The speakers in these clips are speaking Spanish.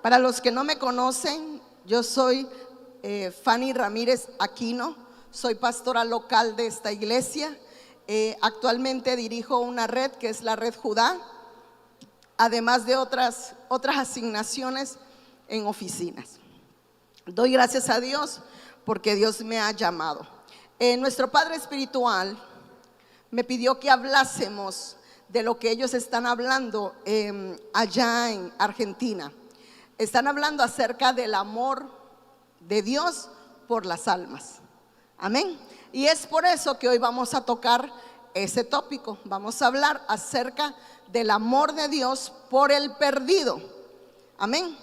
Para los que no me conocen, yo soy Fanny Ramírez Aquino, soy pastora local de esta iglesia. Actualmente dirijo una red que es la Red Judá, además de otras asignaciones en oficinas. Doy gracias a Dios porque Dios me ha llamado. Nuestro Padre Espiritual me pidió que hablásemos de lo que ellos están hablando allá en Argentina. Están hablando acerca del amor de Dios por las almas. Amén. Y es por eso que hoy vamos a tocar ese tópico. Vamos a hablar acerca del amor de Dios por el perdido. Amén.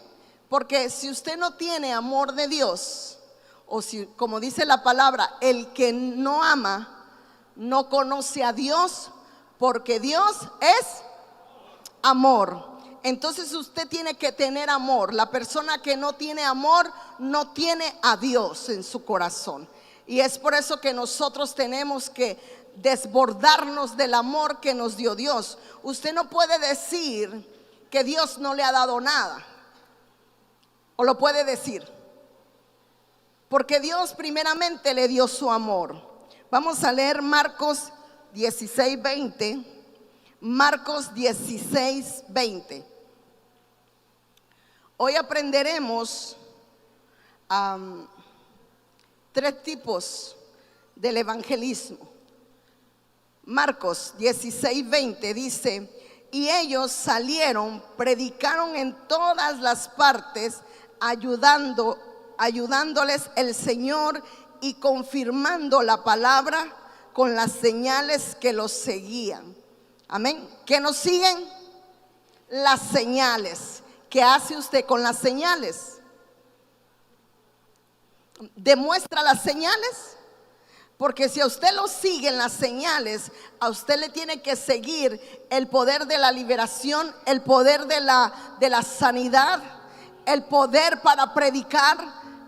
Porque si usted no tiene amor de Dios, o si, como dice la palabra, el que no ama no conoce a Dios, porque Dios es amor. Entonces usted tiene que tener amor. La persona que no tiene amor no tiene a Dios en su corazón. Y es por eso que nosotros tenemos que desbordarnos del amor que nos dio Dios. Usted no puede decir que Dios no le ha dado nada. ¿O lo puede decir? Porque Dios primeramente le dio su amor. Vamos a leer Marcos 16:20. Marcos 16:20. Hoy aprenderemos tres tipos del evangelismo. Marcos 16:20 dice: y ellos salieron, predicaron en todas las partes, ayudándoles el Señor y confirmando la palabra con las señales que los seguían. Amén. ¿Qué nos siguen? Las señales. ¿Qué hace usted con las señales? ¿Demuestra las señales? Porque si a usted lo siguen las señales, a usted le tiene que seguir el poder de la liberación, el poder de la sanidad, el poder para predicar.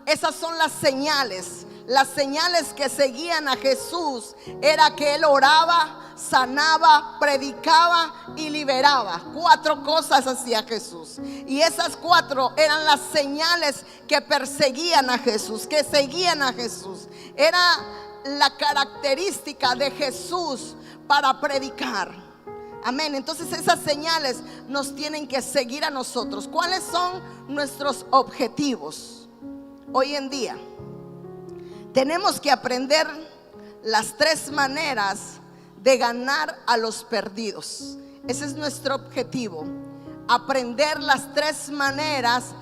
Esas son las señales. Las señales que seguían a Jesús era que Él oraba, sanaba, predicaba y liberaba. 4 cosas hacía Jesús. Y esas 4 eran las señales que perseguían a Jesús, que seguían a Jesús. Era la característica de Jesús para predicar. Amén. Entonces esas señales nos tienen que seguir a nosotros. ¿Cuáles son nuestros objetivos hoy en día? Tenemos que aprender las 3 maneras de ganar a los perdidos. Ese es nuestro objetivo. Aprender las 3 maneras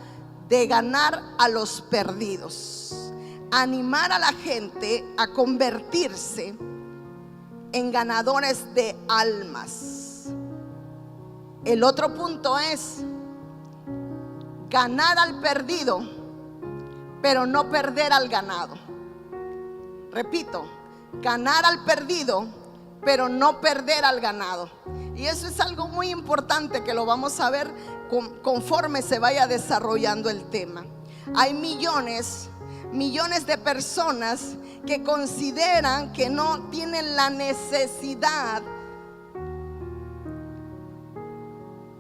de ganar a los perdidos. Animar a la gente a convertirse en ganadores de almas. El otro punto es ganar al perdido, pero no perder al ganado. Repito, ganar al perdido, pero no perder al ganado. Y eso es algo muy importante que lo vamos a ver conforme se vaya desarrollando el tema. Hay millones de personas que consideran que no tienen la necesidad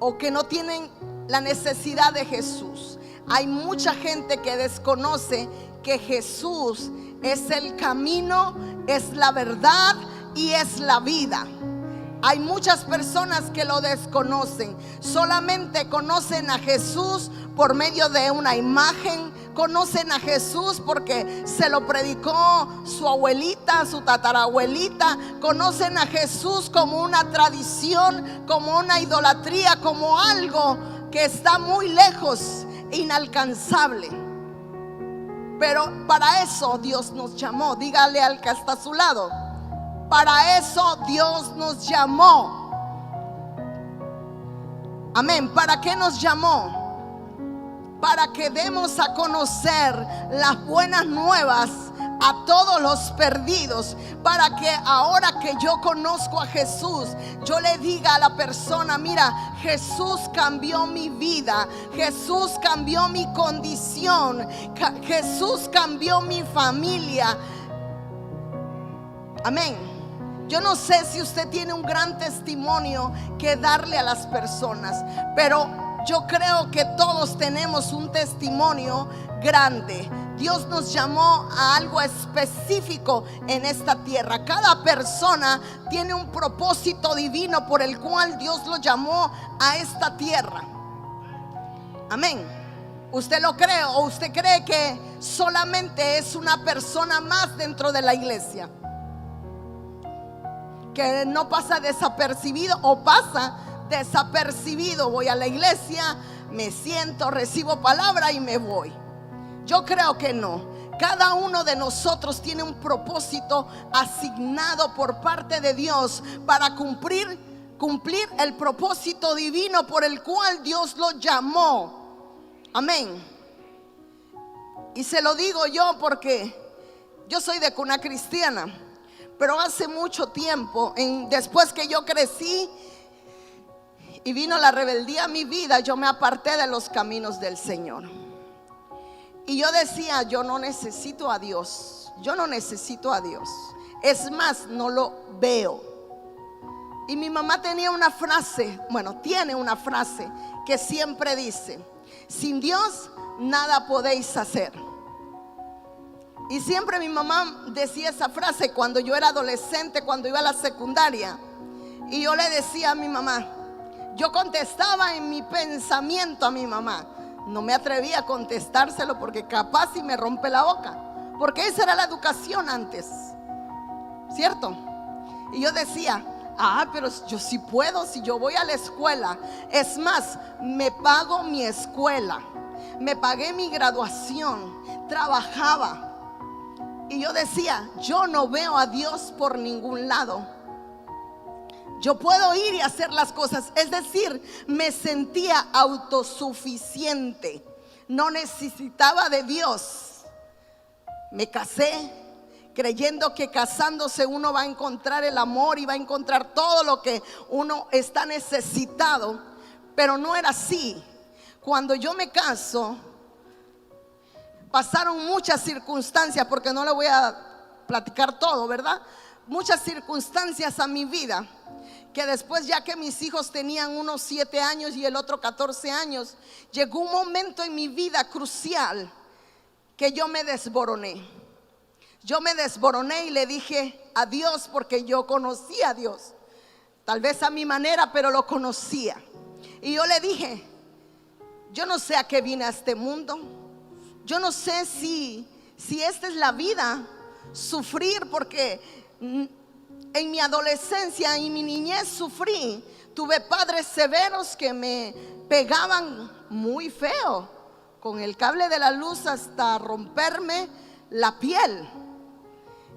o que no tienen la necesidad de Jesús. Hay mucha gente que desconoce que Jesús es el camino, es la verdad y es la vida. Hay muchas personas que lo desconocen. Solamente conocen a Jesús por medio de una imagen. Conocen a Jesús porque se lo predicó su abuelita, su tatarabuelita. Conocen a Jesús como una tradición, como una idolatría, como algo que está muy lejos, inalcanzable. Pero para eso Dios nos llamó. Dígale al que está a su lado: para eso Dios nos llamó. Amén. ¿Para qué nos llamó? Para que demos a conocer las buenas nuevas a todos los perdidos. Para que ahora que yo conozco a Jesús, yo le diga a la persona: mira, Jesús cambió mi vida, Jesús cambió mi condición, Jesús cambió mi familia. Amén. Yo no sé si usted tiene un gran testimonio que darle a las personas, pero Yo creo que todos tenemos un testimonio grande. Dios nos llamó a algo específico en esta tierra. Cada persona tiene un propósito divino por el cual Dios lo llamó a esta tierra. Amén. ¿Usted lo cree o usted cree que solamente es una persona más dentro de la iglesia, que no pasa desapercibido o pasa desapercibido? Voy a la iglesia, me siento, recibo palabra y me voy. Yo creo que no. Cada uno de nosotros tiene un propósito asignado por parte de Dios para cumplir el propósito divino por el cual Dios lo llamó. Amén. Y se lo digo yo porque yo soy de cuna cristiana, pero hace mucho tiempo, después que yo crecí y vino la rebeldía a mi vida, yo me aparté de los caminos del Señor. Y yo decía, yo no necesito a Dios. Yo no necesito a Dios. Es más, no lo veo. Y mi mamá tenía una frase, tiene una frase que siempre dice: sin Dios nada podéis hacer. Y siempre mi mamá decía esa frase cuando yo era adolescente, cuando iba a la secundaria. Y yo le decía a mi mamá, yo contestaba en mi pensamiento a mi mamá. No me atrevía a contestárselo porque capaz si me rompe la boca, porque esa era la educación antes, ¿cierto? Y yo decía, pero yo sí puedo, si yo voy a la escuela. Es más, me pago mi escuela, me pagué mi graduación, trabajaba. Y yo decía, yo no veo a Dios por ningún lado. Yo puedo ir y hacer las cosas. Es decir, me sentía autosuficiente. No necesitaba de Dios. Me casé creyendo que casándose uno va a encontrar el amor y va a encontrar todo lo que uno está necesitado. Pero no era así. Cuando yo me caso, pasaron muchas circunstancias, porque no le voy a platicar todo, ¿verdad? Muchas circunstancias a mi vida, que después, ya que mis hijos tenían unos 7 años y el otro 14 años, llegó un momento en mi vida crucial que yo me desboroné. Yo me desboroné y le dije a Dios, porque yo conocía a Dios, tal vez a mi manera, pero lo conocía. Y yo le dije, yo no sé a qué vine a este mundo. Yo no sé si esta es la vida, sufrir, porque en mi adolescencia y mi niñez sufrí. Tuve padres severos que me pegaban muy feo, con el cable de la luz hasta romperme la piel.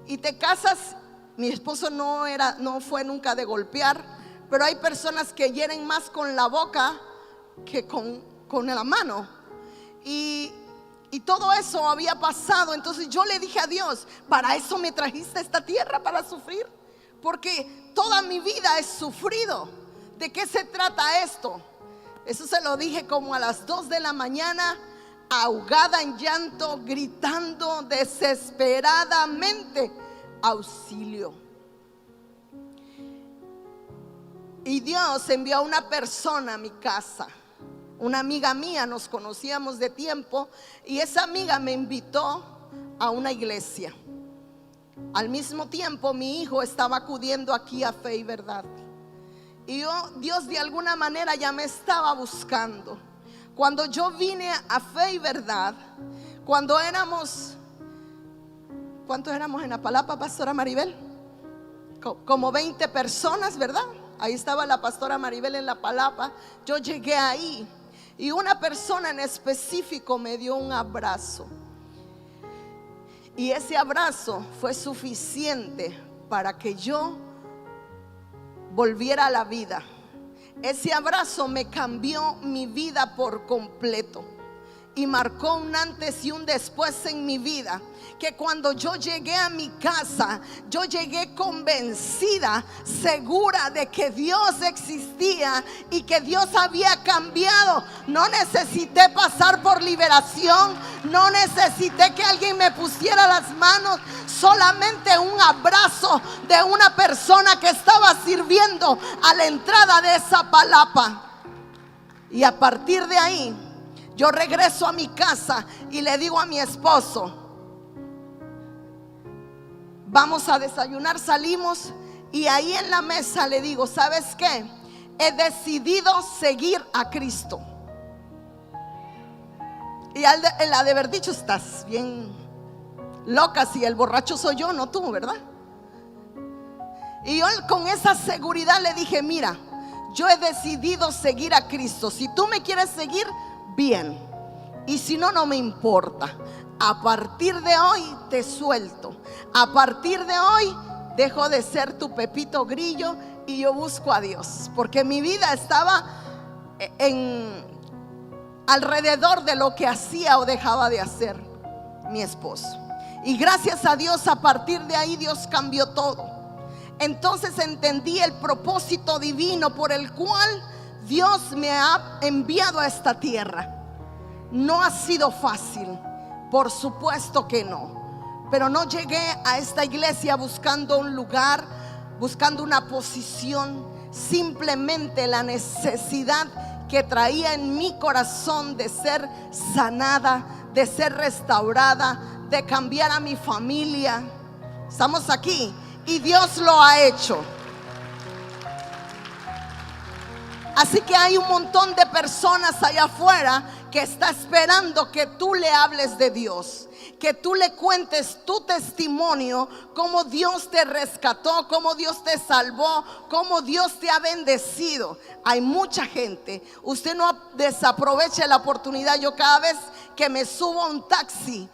Y te casas, mi esposo no fue nunca de golpear, pero hay personas que hieren más con la boca que con la mano. Y todo eso había pasado. Entonces yo le dije a Dios, ¿para eso me trajiste a esta tierra, para sufrir? Porque toda mi vida he sufrido. ¿De qué se trata esto? Eso se lo dije como a las 2 de la mañana, ahogada en llanto, gritando desesperadamente, auxilio. Y Dios envió a una persona a mi casa, una amiga mía. Nos conocíamos de tiempo, y esa amiga me invitó a una iglesia. Al mismo tiempo, mi hijo estaba acudiendo aquí a Fe y Verdad. Y Dios de alguna manera ya me estaba buscando. Cuando yo vine a Fe y Verdad, cuando éramos, ¿cuántos éramos en Apalapa, pastora Maribel? Como 20 personas, ¿verdad? Ahí estaba la pastora Maribel en la Apalapa. Yo llegué ahí y una persona en específico me dio un abrazo. Y ese abrazo fue suficiente para que yo volviera a la vida. Ese abrazo me cambió mi vida por completo y marcó un antes y un después en mi vida. Que cuando yo llegué a mi casa, yo llegué convencida, segura de que Dios existía y que Dios había cambiado. No necesité pasar por liberación, no necesité que alguien me pusiera las manos. Solamente un abrazo de una persona que estaba sirviendo a la entrada de esa palapa. Y a partir de ahí, yo regreso a mi casa y le digo a mi esposo: vamos a desayunar. Salimos y ahí en la mesa le digo: ¿sabes qué? He decidido seguir a Cristo. Y él ha de haber dicho: estás bien loca, si el borracho soy yo, no tú, ¿verdad? Y yo con esa seguridad le dije: mira, yo he decidido seguir a Cristo. Si tú me quieres seguir, bien. Y si no, no me importa. A partir de hoy te suelto. A partir de hoy dejo de ser tu Pepito Grillo y yo busco a Dios. Porque mi vida estaba alrededor de lo que hacía o dejaba de hacer mi esposo. Y gracias a Dios, a partir de ahí Dios cambió todo. Entonces entendí el propósito divino por el cual Dios me ha enviado a esta tierra. No ha sido fácil, por supuesto que no. Pero no llegué a esta iglesia buscando un lugar, buscando una posición. Simplemente la necesidad que traía en mi corazón de ser sanada, de ser restaurada, de cambiar a mi familia. Estamos aquí y Dios lo ha hecho. Así que hay un montón de personas allá afuera que está esperando que tú le hables de Dios, que tú le cuentes tu testimonio, cómo Dios te rescató, cómo Dios te salvó, cómo Dios te ha bendecido. Hay mucha gente. Usted no desaproveche la oportunidad. Yo cada vez que me subo a un taxi,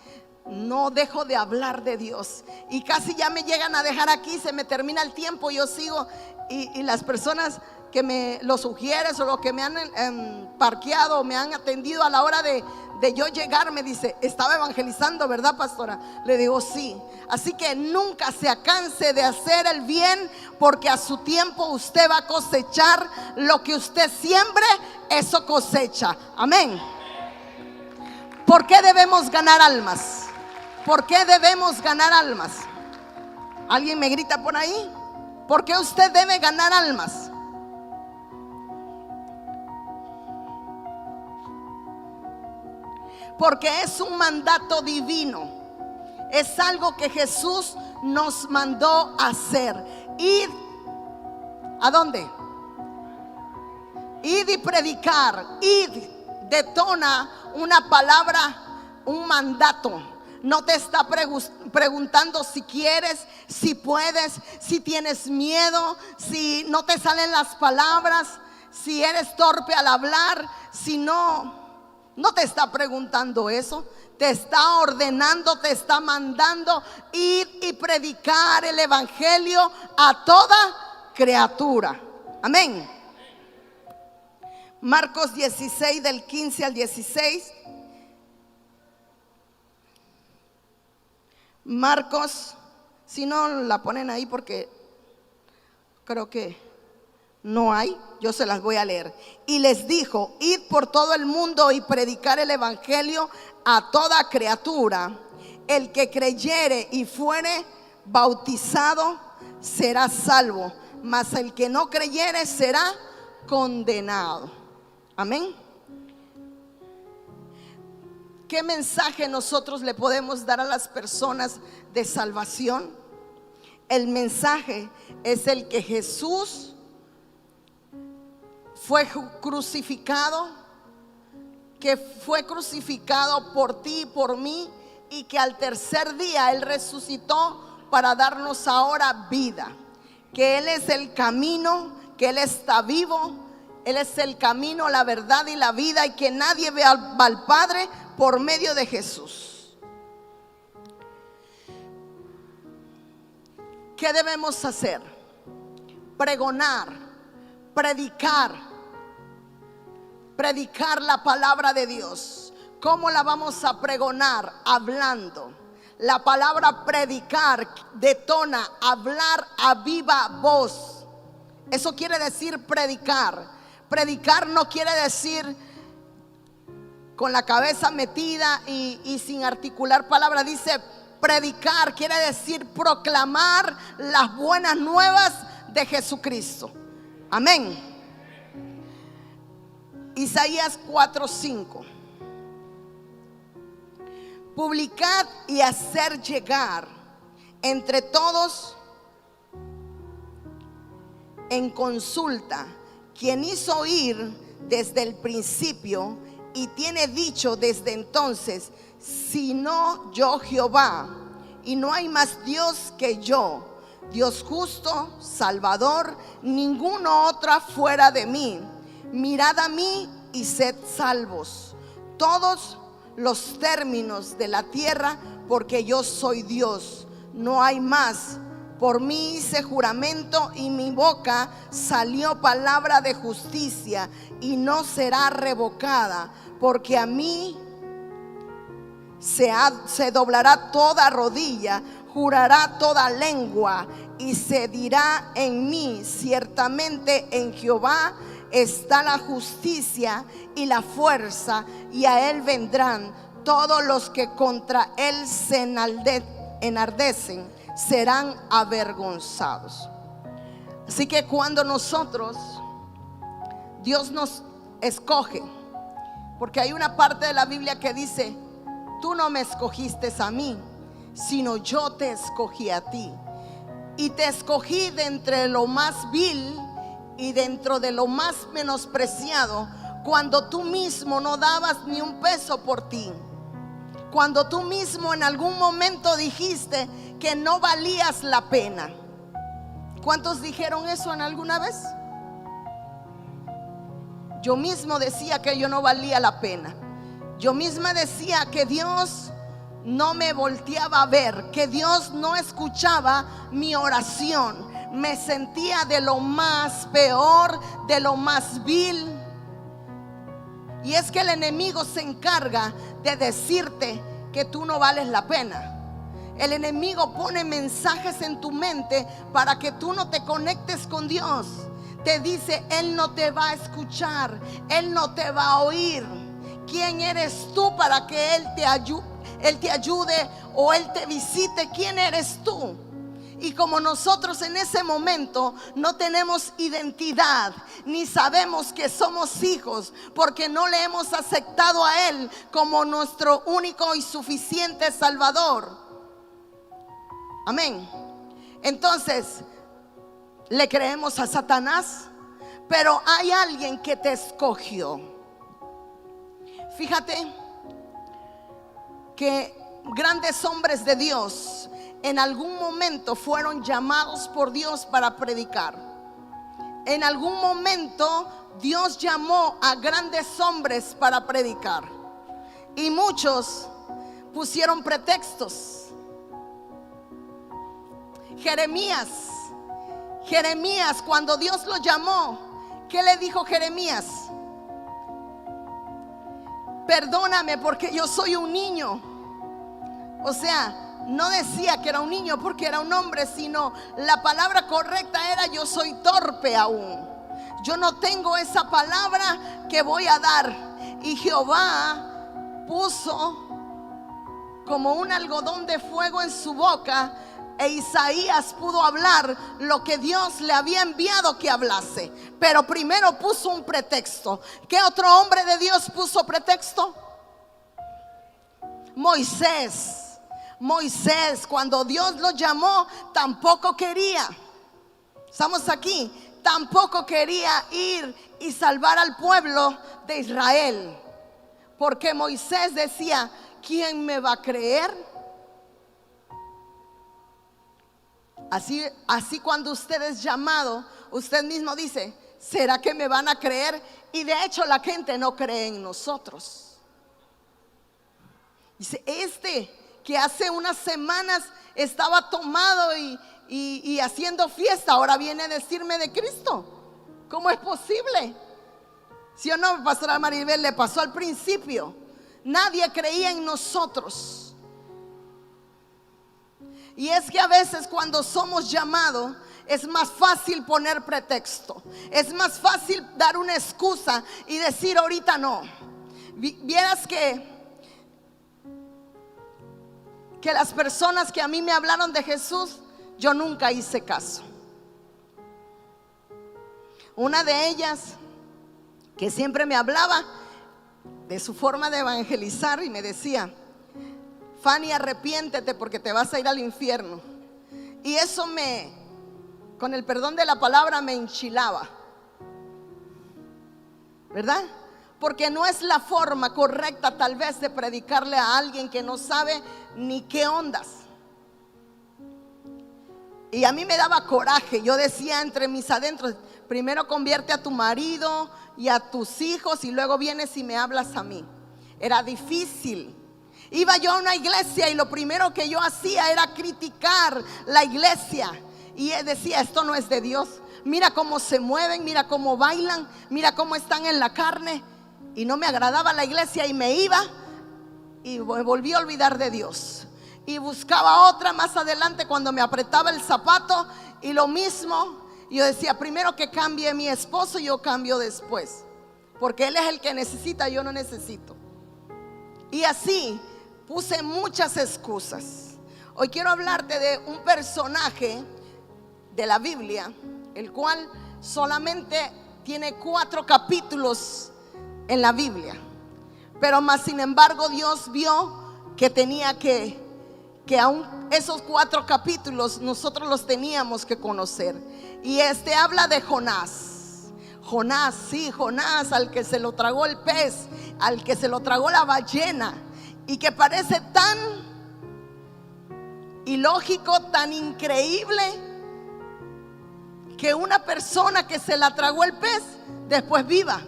no dejo de hablar de Dios. Y casi ya me llegan a dejar aquí, se me termina el tiempo, yo sigo. Y las personas que me lo sugieren o los que me han parqueado, me han atendido a la hora de yo llegar, me dice: estaba evangelizando, ¿verdad, pastora? Le digo: sí. Así que nunca se canse de hacer el bien, porque a su tiempo usted va a cosechar lo que usted siembre, eso cosecha. Amén. ¿Por qué debemos ganar almas? ¿Por qué debemos ganar almas? ¿Alguien me grita por ahí? ¿Por qué usted debe ganar almas? Porque es un mandato divino. Es algo que Jesús nos mandó a hacer. Ir, ¿a dónde? Ir y predicar. Ir detona una palabra, un mandato. No te está preguntando si quieres, si puedes, si tienes miedo, si no te salen las palabras, si eres torpe al hablar, si no te está preguntando eso. Te está ordenando, te está mandando ir y predicar el evangelio a toda criatura. Amén. Marcos 16 del 15 al 16. Marcos, si no la ponen ahí porque creo que no hay, yo se las voy a leer. Y les dijo: id por todo el mundo y predicar el evangelio a toda criatura. El que creyere y fuere bautizado será salvo, mas el que no creyere será condenado. Amén. ¿Qué mensaje nosotros le podemos dar a las personas de salvación? El mensaje es el que Jesús fue crucificado, que fue crucificado por ti y por mí, y que al tercer día Él resucitó para darnos ahora vida. Que Él es el camino, que Él está vivo, Él es el camino, la verdad y la vida, y que nadie ve al Padre por medio de Jesús. ¿Qué debemos hacer? Pregonar, predicar la palabra de Dios. ¿Cómo la vamos a pregonar? Hablando. La palabra predicar detona hablar a viva voz. Eso quiere decir predicar. Predicar no quiere decir con la cabeza metida y sin articular palabra. Dice predicar, quiere decir proclamar las buenas nuevas de Jesucristo. Amén. Y Isaías 4:5. Publicad y hacer llegar entre todos en consulta quien hizo oír desde el principio y tiene dicho desde entonces, sino yo Jehová, y no hay más Dios que yo, Dios justo, Salvador, ninguno otro fuera de mí. Mirad a mí y sed salvos todos los términos de la tierra, porque yo soy Dios, no hay más. Por mí hice juramento y mi boca salió palabra de justicia y no será revocada, porque a mí se doblará toda rodilla, jurará toda lengua y se dirá en mí, ciertamente en Jehová está la justicia y la fuerza, y a él vendrán todos los que contra él se enardecen, serán avergonzados. Así que cuando Dios nos escoge, porque hay una parte de la Biblia que dice, tú no me escogiste a mí, sino yo te escogí a ti, y te escogí de entre lo más vil y dentro de lo más menospreciado, cuando tú mismo no dabas ni un peso por ti, cuando tú mismo en algún momento dijiste que no valías la pena. ¿Cuántos dijeron eso en alguna vez? Yo mismo decía que yo no valía la pena. Yo misma decía que Dios no me volteaba a ver, que Dios no escuchaba mi oración. Me sentía de lo más peor, de lo más vil. Y es que el enemigo se encarga de decirte que tú no vales la pena. El enemigo pone mensajes en tu mente para que tú no te conectes con Dios. Te dice, Él no te va a escuchar, Él no te va a oír. ¿Quién eres tú para que Él te ayude o Él te visite? ¿Quién eres tú? Y como nosotros en ese momento no tenemos identidad, ni sabemos que somos hijos, porque no le hemos aceptado a Él como nuestro único y suficiente Salvador. Amén. Entonces le creemos a Satanás, pero hay alguien que te escogió. Fíjate que grandes hombres de Dios en algún momento fueron llamados por Dios para predicar. En algún momento Dios llamó a grandes hombres para predicar, y muchos pusieron pretextos. Jeremías, cuando Dios lo llamó, ¿qué le dijo Jeremías? Perdóname porque yo soy un niño. O sea, no decía que era un niño porque era un hombre, sino la palabra correcta era yo soy torpe aún. Yo no tengo esa palabra que voy a dar. Y Jehová puso como un algodón de fuego en su boca, e Isaías pudo hablar lo que Dios le había enviado que hablase. Pero primero puso un pretexto. ¿Qué otro hombre de Dios puso pretexto? Moisés, cuando Dios lo llamó, tampoco quería. Estamos aquí. Tampoco quería ir y salvar al pueblo de Israel, porque Moisés decía, ¿quién me va a creer? Así cuando usted es llamado, usted mismo dice, ¿será que me van a creer? Y de hecho la gente no cree en nosotros. Dice, que hace unas semanas estaba tomado y haciendo fiesta, ahora viene a decirme de Cristo. ¿Cómo es posible? ¿Sí o no, pastora Maribel? Le pasó al principio. Nadie creía en nosotros. Y es que a veces cuando somos llamados es más fácil poner pretexto. Es más fácil dar una excusa y decir ahorita no. Vieras que las personas que a mí me hablaron de Jesús, yo nunca hice caso. Una de ellas que siempre me hablaba de su forma de evangelizar y me decía: Fanny, arrepiéntete porque te vas a ir al infierno. Y eso con el perdón de la palabra, me enchilaba, ¿verdad? Porque no es la forma correcta tal vez de predicarle a alguien que no sabe ni qué ondas. Y a mí me daba coraje. Yo decía entre mis adentros: primero convierte a tu marido y a tus hijos y luego vienes y me hablas a mí. Era difícil. Iba yo a una iglesia y lo primero que yo hacía era criticar la iglesia. Y decía: esto no es de Dios. Mira cómo se mueven, mira cómo bailan, mira cómo están en la carne. Y no me agradaba la iglesia y me iba y me volví a olvidar de Dios. Y buscaba otra más adelante cuando me apretaba el zapato, y lo mismo. Yo decía: primero que cambie mi esposo, yo cambio después, porque él es el que necesita, yo no necesito. Y así puse muchas excusas. Hoy quiero hablarte de un personaje de la Biblia, el cual solamente tiene 4 capítulos en la Biblia, pero más sin embargo Dios vio que tenía que aún esos 4 capítulos nosotros los teníamos que conocer. Y habla de Jonás. Jonás, sí, Jonás, al que se lo tragó el pez, al que se lo tragó la ballena, y que parece tan ilógico, tan increíble, que una persona que se la tragó el pez después viva.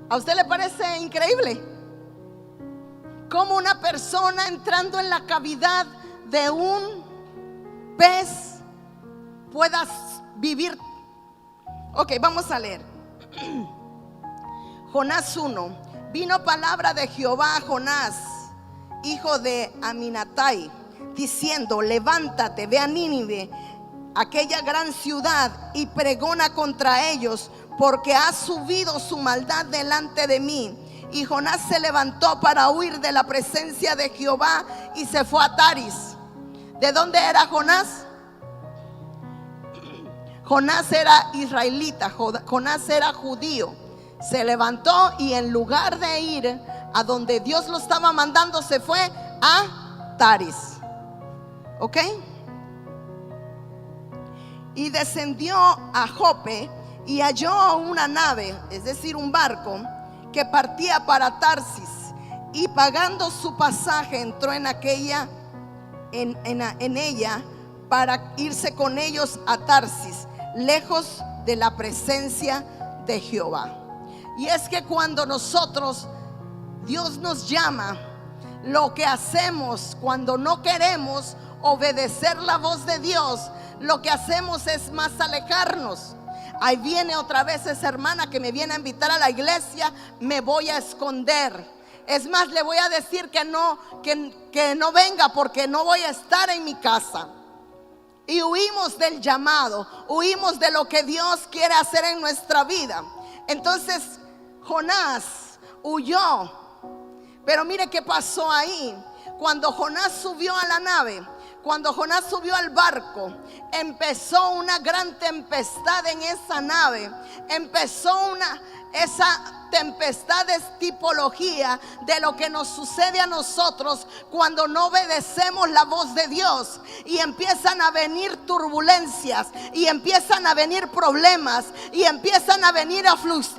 ¿A usted le parece increíble? Cómo una persona entrando en la cavidad de un pez pueda vivir. Ok, vamos a leer. Jonás 1. Vino palabra de Jehová a Jonás, hijo de Aminatai, diciendo: levántate, ve a Nínive, aquella gran ciudad, y pregona contra ellos, porque ha subido su maldad delante de mí. Y Jonás se levantó para huir de la presencia de Jehová y se fue a Taris. ¿De dónde era Jonás? Jonás era israelita, Jonás era judío. Se levantó y en lugar de ir a donde Dios lo estaba mandando, se fue a Taris. ¿Ok? Y descendió a Jope y halló una nave, es decir, un barco que partía para Tarsis, y pagando su pasaje entró en ella para irse con ellos a Tarsis, lejos de la presencia de Jehová. Y es que cuando Dios nos llama, lo que hacemos cuando no queremos obedecer la voz de Dios, lo que hacemos es más alejarnos. Ahí viene otra vez esa hermana que me viene a invitar a la iglesia, me voy a esconder. Es más, le voy a decir que no venga, porque no voy a estar en mi casa. Y huimos del llamado, huimos de lo que Dios quiere hacer en nuestra vida. Entonces Jonás huyó. Pero mire qué pasó ahí. Cuando Jonás subió a la nave, cuando Jonás subió al barco, empezó una gran tempestad en esa nave. Esa tempestad es tipología de lo que nos sucede a nosotros cuando no obedecemos la voz de Dios. Y empiezan a venir turbulencias, y empiezan a venir problemas, y empiezan a venir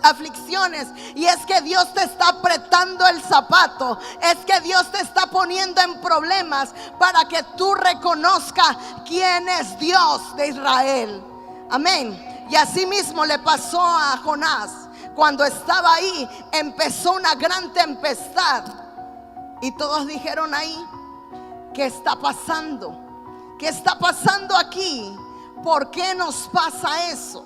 aflicciones. Y es que Dios te está apretando el zapato, es que Dios te está poniendo en problemas para que tú reconozcas quién es Dios de Israel. Amén. Y así mismo le pasó a Jonás. Cuando estaba ahí, empezó una gran tempestad. Y todos dijeron ahí: ¿qué está pasando? ¿Qué está pasando aquí? ¿Por qué nos pasa eso?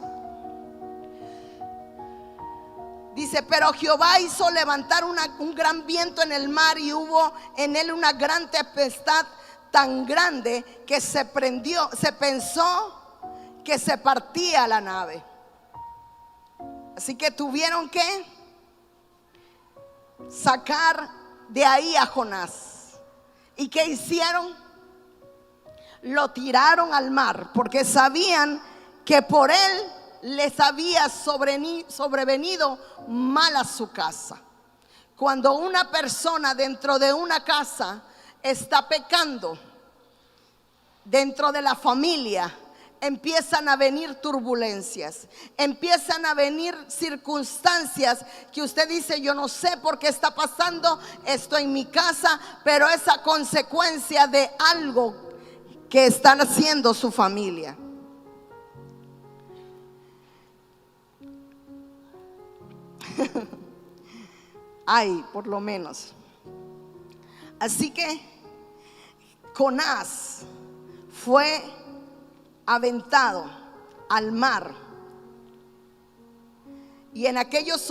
Dice: pero Jehová hizo levantar un gran viento en el mar, y hubo en él una gran tempestad tan grande que se pensó que se partía la nave. Así que tuvieron que sacar de ahí a Jonás. ¿Y qué hicieron? Lo tiraron al mar, porque sabían que por él les había sobrevenido mal a su casa. Cuando una persona dentro de una casa está pecando, dentro de la familia, empiezan a venir turbulencias, empiezan a venir circunstancias que usted dice: yo no sé por qué está pasando esto en mi casa, pero es a consecuencia de algo que están haciendo su familia. Ay, por lo menos. Así que Jonás fue aventado al mar. Y en aquellos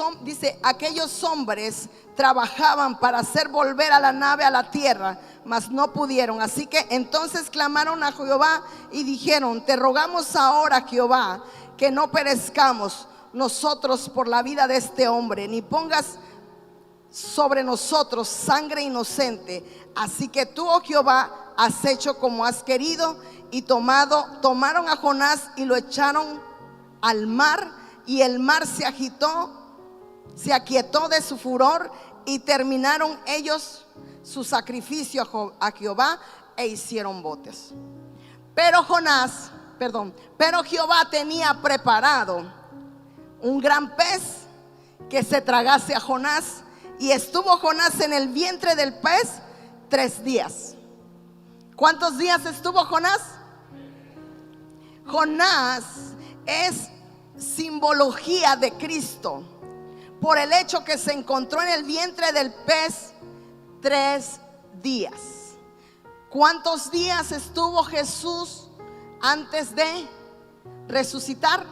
hombres trabajaban para hacer volver a la nave a la tierra, mas no pudieron. Así que entonces clamaron a Jehová y dijeron: te rogamos ahora, Jehová, que no perezcamos nosotros por la vida de este hombre, ni pongas sobre nosotros sangre inocente. Así que tú, oh Jehová, has hecho como has querido. Y tomaron a Jonás y lo echaron al mar, y el mar se aquietó de su furor, y terminaron ellos su sacrificio a Jehová e hicieron botes. Pero Jehová tenía preparado un gran pez que se tragase a Jonás, y estuvo Jonás en el vientre del pez 3 días. ¿Cuántos días estuvo Jonás? Jonás es simbología de Cristo, por el hecho que se encontró en el vientre del pez 3 días. ¿Cuántos días estuvo Jesús antes de resucitar?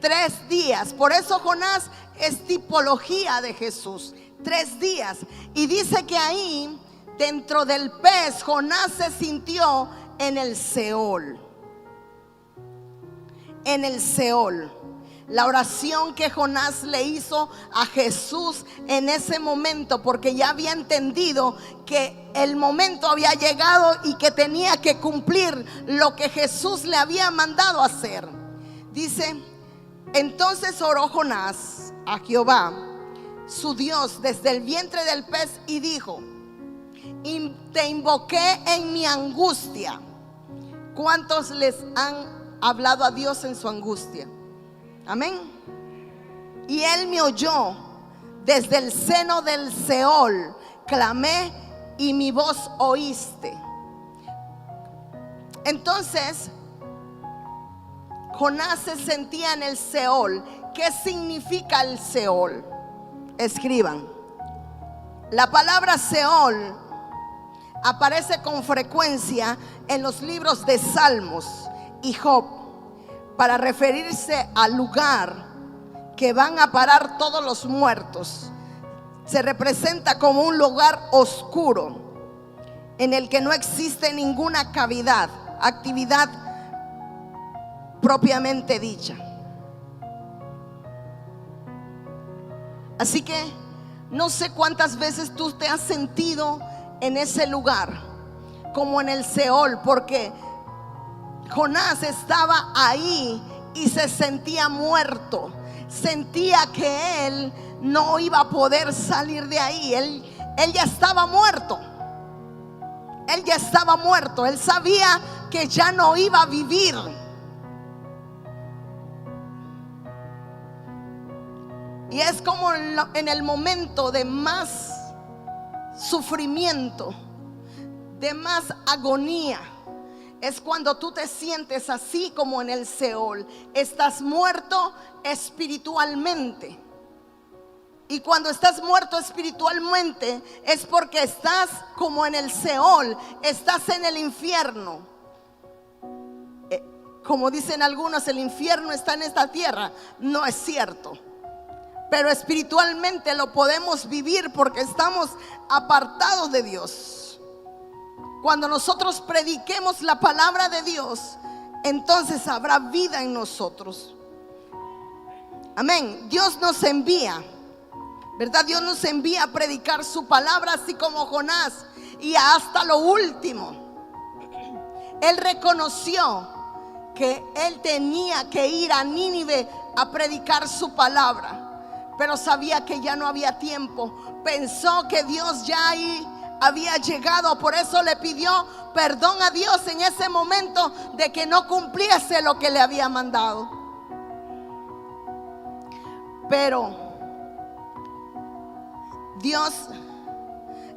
3 días. Por eso Jonás es tipología de Jesús. 3 días. Y dice que ahí, dentro del pez, Jonás se sintió en el Seol. En el Seol. La oración que Jonás le hizo a Jesús en ese momento, porque ya había entendido que el momento había llegado y que tenía que cumplir lo que Jesús le había mandado hacer. Dice: entonces oró Jonás a Jehová, su Dios, desde el vientre del pez, y dijo: te invoqué en mi angustia. ¿Cuántos les han hablado a Dios en su angustia? Amén. Y él me oyó. Desde el seno del Seol clamé y mi voz oíste. Entonces Jonás se sentía en el Seol. ¿Qué significa el Seol? Escriban. La palabra Seol aparece con frecuencia en los libros de Salmos y Job, para referirse al lugar que van a parar todos los muertos. Se representa como un lugar oscuro en el que no existe ninguna actividad propiamente dicha. Así que no sé cuántas veces tú te has sentido en ese lugar, como en el Seol, porque Jonás estaba ahí y se sentía muerto. Sentía que él no iba a poder salir de ahí. Él ya estaba muerto. Él ya estaba muerto. Él sabía que ya no iba a vivir. Y es como en el momento de más sufrimiento, de más agonía, es cuando tú te sientes así, como en el Seol. Estás muerto espiritualmente. Y cuando estás muerto espiritualmente es porque estás como en el Seol, estás en el infierno. Como dicen algunos, el infierno está en esta tierra. No es cierto. Pero espiritualmente lo podemos vivir porque estamos apartados de Dios. Cuando nosotros prediquemos la palabra de Dios, entonces habrá vida en nosotros. Amén. Dios nos envía, ¿verdad? Dios nos envía a predicar su palabra, así como Jonás. Y hasta lo último, él reconoció que él tenía que ir a Nínive a predicar su palabra, pero sabía que ya no había tiempo. Pensó que Dios ya ahí había llegado, por eso le pidió perdón a Dios en ese momento de que no cumpliese lo que le había mandado. Pero Dios,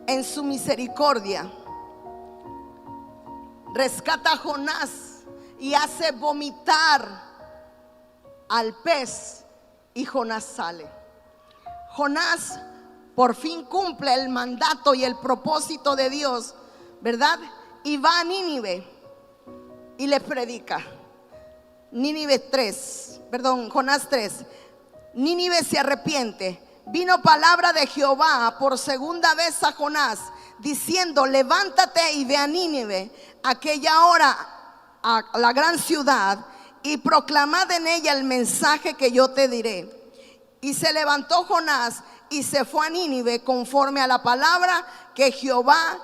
en su misericordia, rescata a Jonás y hace vomitar al pez, y Jonás sale. Jonás por fin cumple el mandato y el propósito de Dios, ¿verdad? Y va a Nínive y le predica. Jonás 3. Nínive se arrepiente. Vino palabra de Jehová por segunda vez a Jonás, diciendo: levántate y ve a Nínive, aquella hora, a la gran ciudad, y proclamad en ella el mensaje que yo te diré. Y se levantó Jonás y se fue a Nínive conforme a la palabra que Jehová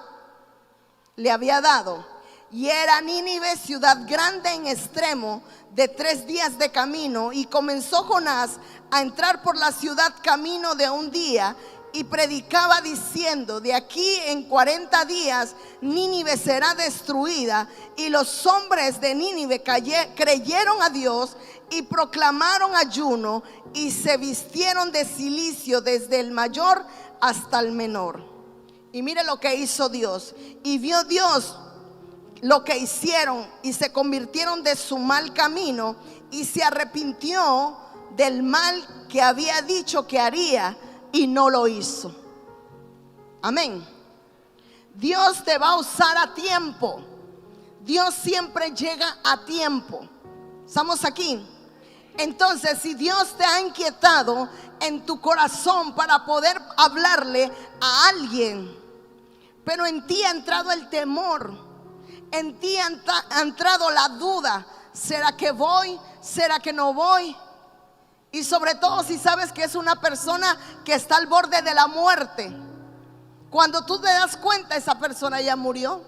le había dado. Y era Nínive ciudad grande en extremo, de 3 días de camino. Y comenzó Jonás a entrar por la ciudad camino de un día, y predicaba diciendo: de aquí en 40 días Nínive será destruida. Y los hombres de Nínive creyeron a Dios y proclamaron ayuno, y se vistieron de cilicio desde el mayor hasta el menor. Y mire lo que hizo Dios. Y vio Dios lo que hicieron, y se convirtieron de su mal camino, y se arrepintió del mal que había dicho que haría, y no lo hizo. Amén. Dios te va a usar a tiempo. Dios siempre llega a tiempo. ¿Estamos aquí? Entonces, si Dios te ha inquietado en tu corazón para poder hablarle a alguien, pero en ti ha entrado el temor, en ti ha entrado la duda: ¿será que voy? ¿Será que no voy? Y sobre todo si sabes que es una persona que está al borde de la muerte. Cuando tú te das cuenta, esa persona ya murió.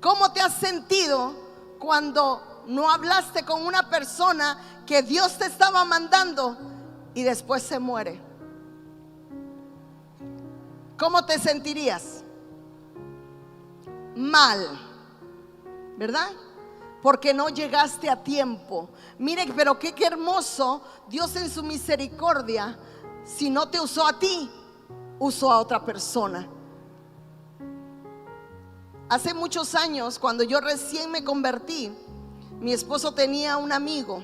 ¿Cómo te has sentido cuando no hablaste con una persona que Dios te estaba mandando y después se muere? ¿Cómo te sentirías? Mal, ¿verdad? Porque no llegaste a tiempo. Mire, pero qué hermoso. Dios en su misericordia, si no te usó a ti, usó a otra persona. Hace muchos años, cuando yo recién me convertí, mi esposo tenía un amigo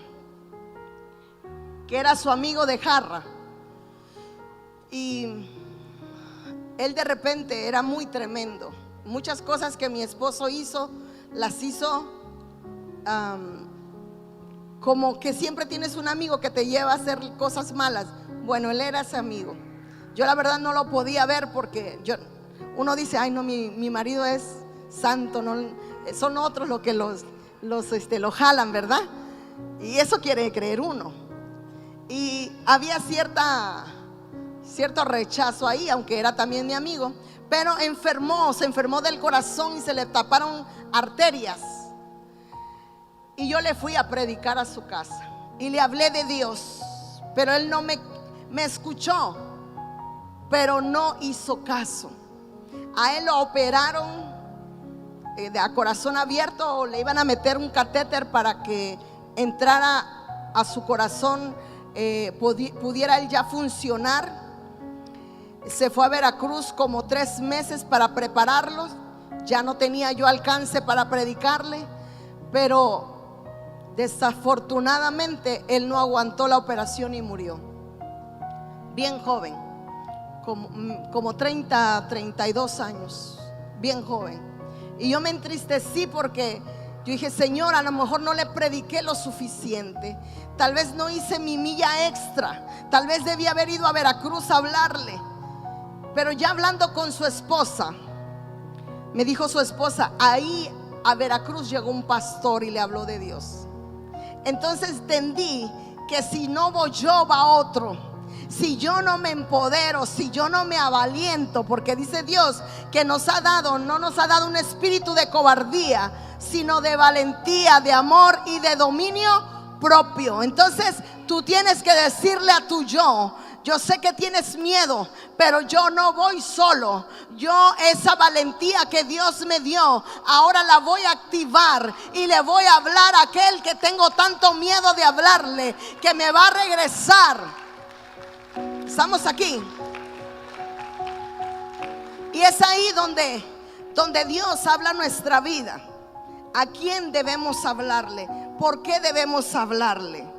que era su amigo de jarra. Y él de repente era muy tremendo. Muchas cosas que mi esposo hizo, las hizo como que siempre tienes un amigo que te lleva a hacer cosas malas. Bueno, él era ese amigo. Yo la verdad no lo podía ver porque uno dice: ay no, mi marido es santo, no, son otros los que lo jalan, ¿verdad? Y eso quiere creer uno. Y había cierto rechazo ahí, aunque era también mi amigo. Pero se enfermó del corazón y se le taparon arterias. Y yo le fui a predicar a su casa y le hablé de Dios, pero él no me escuchó, pero no hizo caso. A él lo operaron a corazón abierto, le iban a meter un catéter para que entrara a su corazón, pudiera él ya funcionar. Se fue a Veracruz como 3 meses para prepararlo. Ya no tenía yo alcance para predicarle, pero desafortunadamente él no aguantó la operación y murió. Bien joven, como 32 años, bien joven. Y yo me entristecí porque yo dije: Señor, a lo mejor no le prediqué lo suficiente. Tal vez no hice mi milla extra. Tal vez debí haber ido a Veracruz a hablarle. Pero ya hablando con su esposa, me dijo su esposa: ahí a Veracruz llegó un pastor y le habló de Dios. Entonces entendí que si no voy yo, va otro. Si yo no me empodero, si yo no me avaliento, porque dice Dios que no nos ha dado un espíritu de cobardía, sino de valentía, de amor y de dominio propio. Entonces tú tienes que decirle a tu yo sé que tienes miedo, pero yo no voy solo. Yo esa valentía que Dios me dio, ahora la voy a activar y le voy a hablar a aquel que tengo tanto miedo de hablarle, que me va a regresar. Estamos aquí. Y es ahí donde Dios habla nuestra vida. ¿A quién debemos hablarle? ¿Por qué debemos hablarle?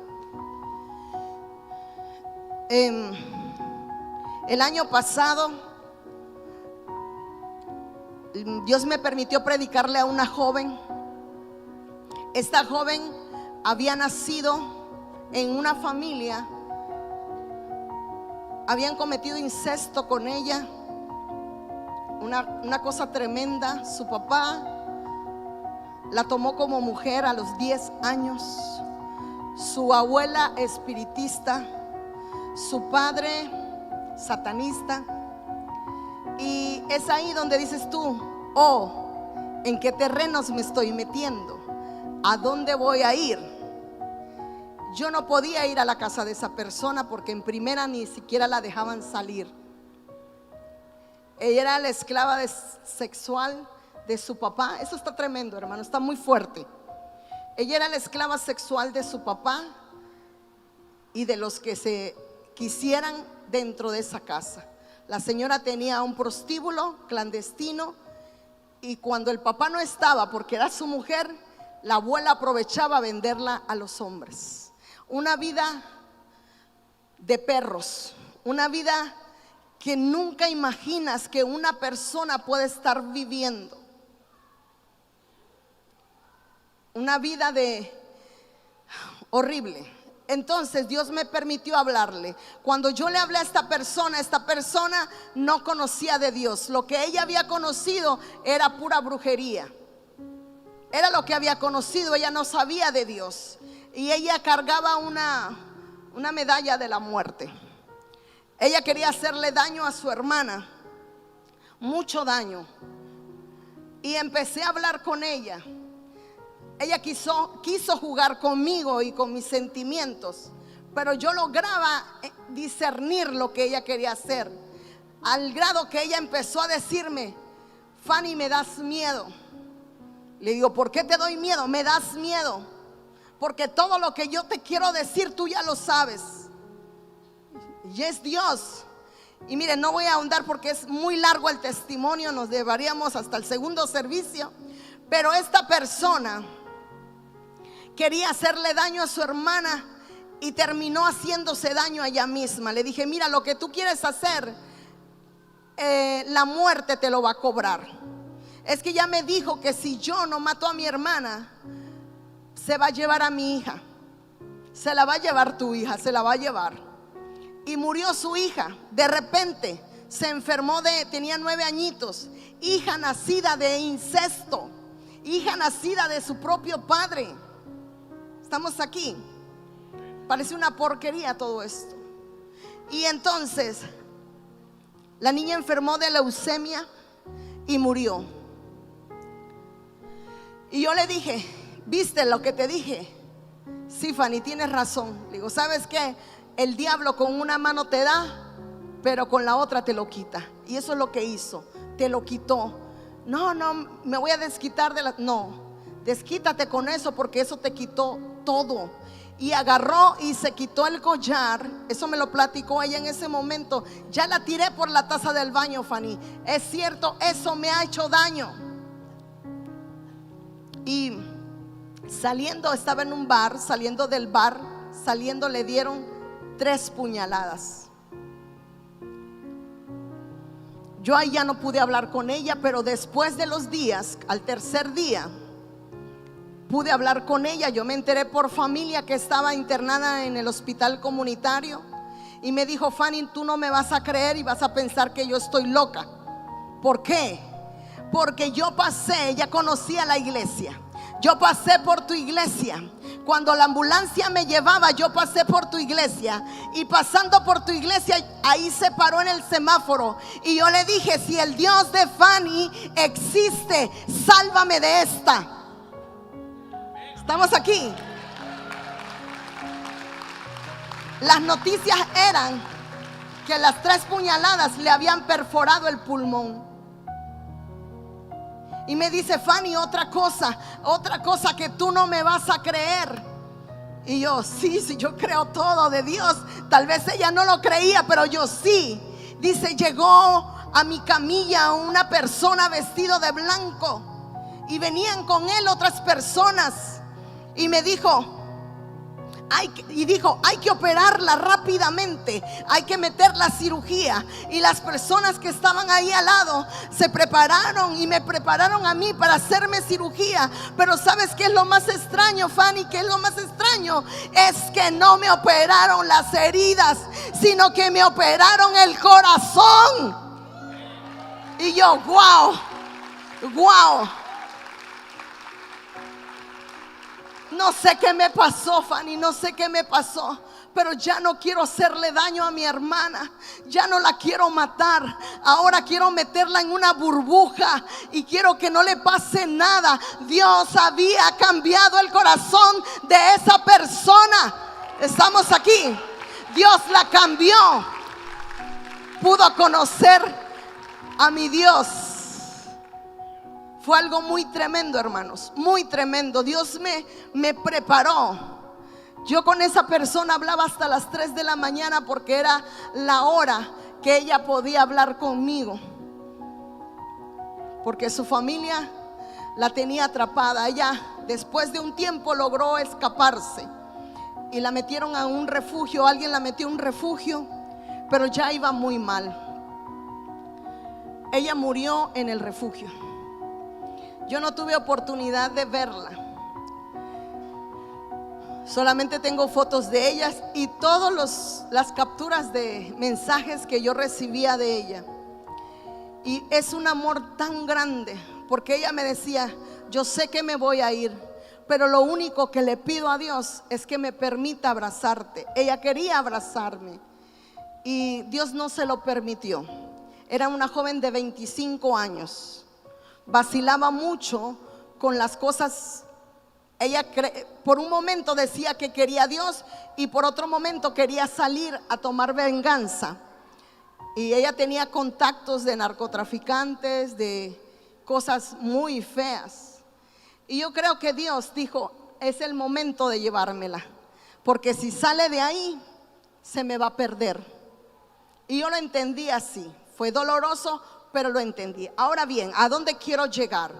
El año pasado Dios me permitió predicarle a una joven. Esta joven había nacido en una familia, habían cometido incesto con ella, una cosa tremenda. Su papá la tomó como mujer a los 10 años, su abuela espiritista, su padre satanista. Y es ahí donde dices tú: oh, ¿en qué terrenos me estoy metiendo? ¿A dónde voy a ir? Yo no podía ir a la casa de esa persona porque en primera ni siquiera la dejaban salir. Ella era la esclava sexual de su papá. Eso está tremendo, hermano, está muy fuerte. Ella era la esclava sexual de su papá y de los que se quisieran dentro de esa casa. La señora tenía un prostíbulo clandestino y cuando el papá no estaba, porque era su mujer, la abuela aprovechaba a venderla a los hombres. Una vida de perros, una vida que nunca imaginas que una persona puede estar viviendo. Una vida horrible. Entonces Dios me permitió hablarle. Cuando yo le hablé a esta persona no conocía de Dios. Lo que ella había conocido era pura brujería. Era lo que había conocido, ella no sabía de Dios. Y ella cargaba una medalla de la muerte. Ella quería hacerle daño a su hermana, mucho daño. Y empecé a hablar con ella. Ella quiso jugar conmigo y con mis sentimientos, pero yo lograba discernir lo que ella quería hacer, al grado que ella empezó a decirme: Fanny, me das miedo. Le digo: ¿por qué te doy miedo? Me das miedo porque todo lo que yo te quiero decir tú ya lo sabes. Y es Dios. Y miren, no voy a ahondar porque es muy largo el testimonio, nos llevaríamos hasta el segundo servicio. Pero esta persona quería hacerle daño a su hermana y terminó haciéndose daño a ella misma. Le dije: mira, lo que tú quieres hacer, la muerte te lo va a cobrar. Es que ya me dijo que si yo no mato a mi hermana, se va a llevar a mi hija. Se la va a llevar tu hija, se la va a llevar. Y murió su hija. De repente se enfermó, tenía 9 añitos. Hija nacida de incesto, hija nacida de su propio padre. Estamos aquí. Parece una porquería todo esto. Y entonces la niña enfermó de leucemia y murió. Y yo le dije: ¿viste lo que te dije? Sí, Fanny, tienes razón. Le digo: ¿sabes qué? El diablo con una mano te da, pero con la otra te lo quita. Y eso es lo que hizo, te lo quitó. No, me voy a desquitar de la... No, desquítate con eso porque eso te quitó todo. Y agarró y se quitó el collar. Eso me lo platicó ella en ese momento. Ya la tiré por la taza del baño, Fanny. Es cierto, eso me ha hecho daño. Y saliendo, estaba en un bar, saliendo del bar, le dieron 3 puñaladas. Yo ahí ya no pude hablar con ella, pero después de los días, al tercer día, pude hablar con ella. Yo me enteré por familia que estaba internada en el hospital comunitario y me dijo: Fanny, tú no me vas a creer y vas a pensar que yo estoy loca. ¿Por qué? Porque yo pasé, ella conocía la iglesia. Yo pasé por tu iglesia. Cuando la ambulancia me llevaba, yo pasé por tu iglesia. Y pasando por tu iglesia, ahí se paró en el semáforo. Y yo le dije: si el Dios de Fanny existe, sálvame de esta. Estamos aquí. Las noticias eran que las 3 puñaladas le habían perforado el pulmón. Y me dice: Fanny, otra cosa que tú no me vas a creer. Y yo: sí, yo creo todo de Dios. Tal vez ella no lo creía, pero yo sí. Dice: llegó a mi camilla una persona vestido de blanco y venían con él otras personas. Y me dijo: hay que operarla rápidamente, hay que meter la cirugía. Y las personas que estaban ahí al lado se prepararon y me prepararon a mí para hacerme cirugía. Pero ¿sabes qué es lo más extraño, Fanny? ¿Qué es lo más extraño? Es que no me operaron las heridas, sino que me operaron el corazón. Y yo: wow. No sé qué me pasó, Fanny, no sé qué me pasó, pero ya no quiero hacerle daño a mi hermana. Ya no la quiero matar. Ahora quiero meterla en una burbuja y quiero que no le pase nada. Dios había cambiado el corazón de esa persona. Estamos aquí. Dios la cambió. Pudo conocer a mi Dios. Fue algo muy tremendo, hermanos, muy tremendo. Dios me preparó. Yo con esa persona hablaba hasta las 3 de la mañana porque era la hora que ella podía hablar conmigo, porque su familia la tenía atrapada. Ella, después de un tiempo, logró escaparse y la metieron a un refugio. Alguien la metió a un refugio, pero ya iba muy mal. Ella murió en el refugio. Yo no tuve oportunidad de verla. Solamente tengo fotos de ellas y todas las capturas de mensajes que yo recibía de ella. Y es un amor tan grande, porque ella me decía: yo sé que me voy a ir, pero lo único que le pido a Dios es que me permita abrazarte. Ella quería abrazarme y Dios no se lo permitió. Era una joven de 25 años. Vacilaba mucho con las cosas. Ella por un momento decía que quería a Dios y por otro momento quería salir a tomar venganza. Y ella tenía contactos de narcotraficantes, de cosas muy feas. Y yo creo que Dios dijo: es el momento de llevármela, porque si sale de ahí se me va a perder. Y yo lo entendí así. Fue doloroso, pero lo entendí. Ahora bien, ¿a dónde quiero llegar?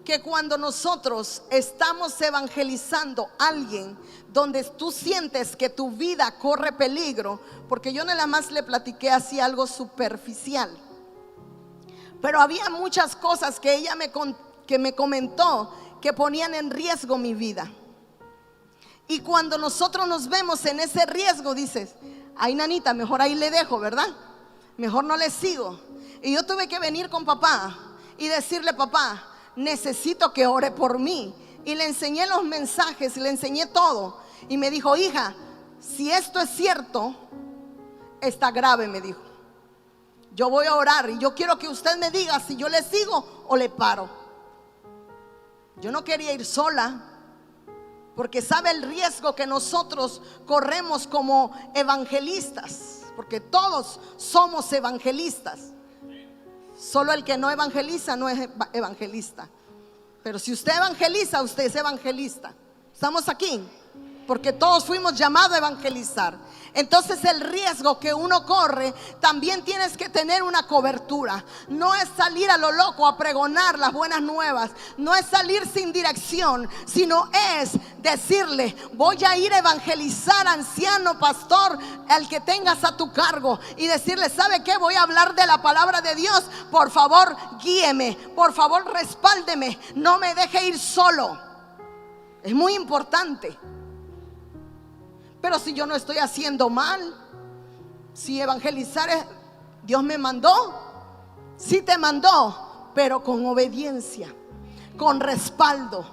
Que cuando nosotros estamos evangelizando a alguien donde tú sientes que tu vida corre peligro, porque yo nada más le platiqué así algo superficial, pero había muchas cosas que ella me comentó que ponían en riesgo mi vida. Y cuando nosotros nos vemos en ese riesgo, dices: ay, nanita, mejor ahí le dejo, ¿verdad? Mejor no le sigo. Y yo tuve que venir con papá y decirle: papá, necesito que ore por mí. Y le enseñé los mensajes, le enseñé todo. Y me dijo: hija, si esto es cierto, está grave, me dijo. Yo voy a orar y yo quiero que usted me diga si yo le sigo o le paro. Yo no quería ir sola, porque sabe el riesgo que nosotros corremos como evangelistas, porque todos somos evangelistas. Solo el que no evangeliza no es evangelista. Pero si usted evangeliza, usted es evangelista. Estamos aquí porque todos fuimos llamados a evangelizar. Entonces el riesgo que uno corre, también tienes que tener una cobertura. No es salir a lo loco a pregonar las buenas nuevas. No es salir sin dirección, sino es decirle: voy a ir a evangelizar, anciano, pastor, al que tengas a tu cargo, y decirle: ¿sabe qué? Voy a hablar de la palabra de Dios. Por favor, guíeme, por favor, respáldeme, no me deje ir solo. Es muy importante. Pero si yo no estoy haciendo mal, si evangelizar es, Dios me mandó, sí te mandó, pero con obediencia, con respaldo.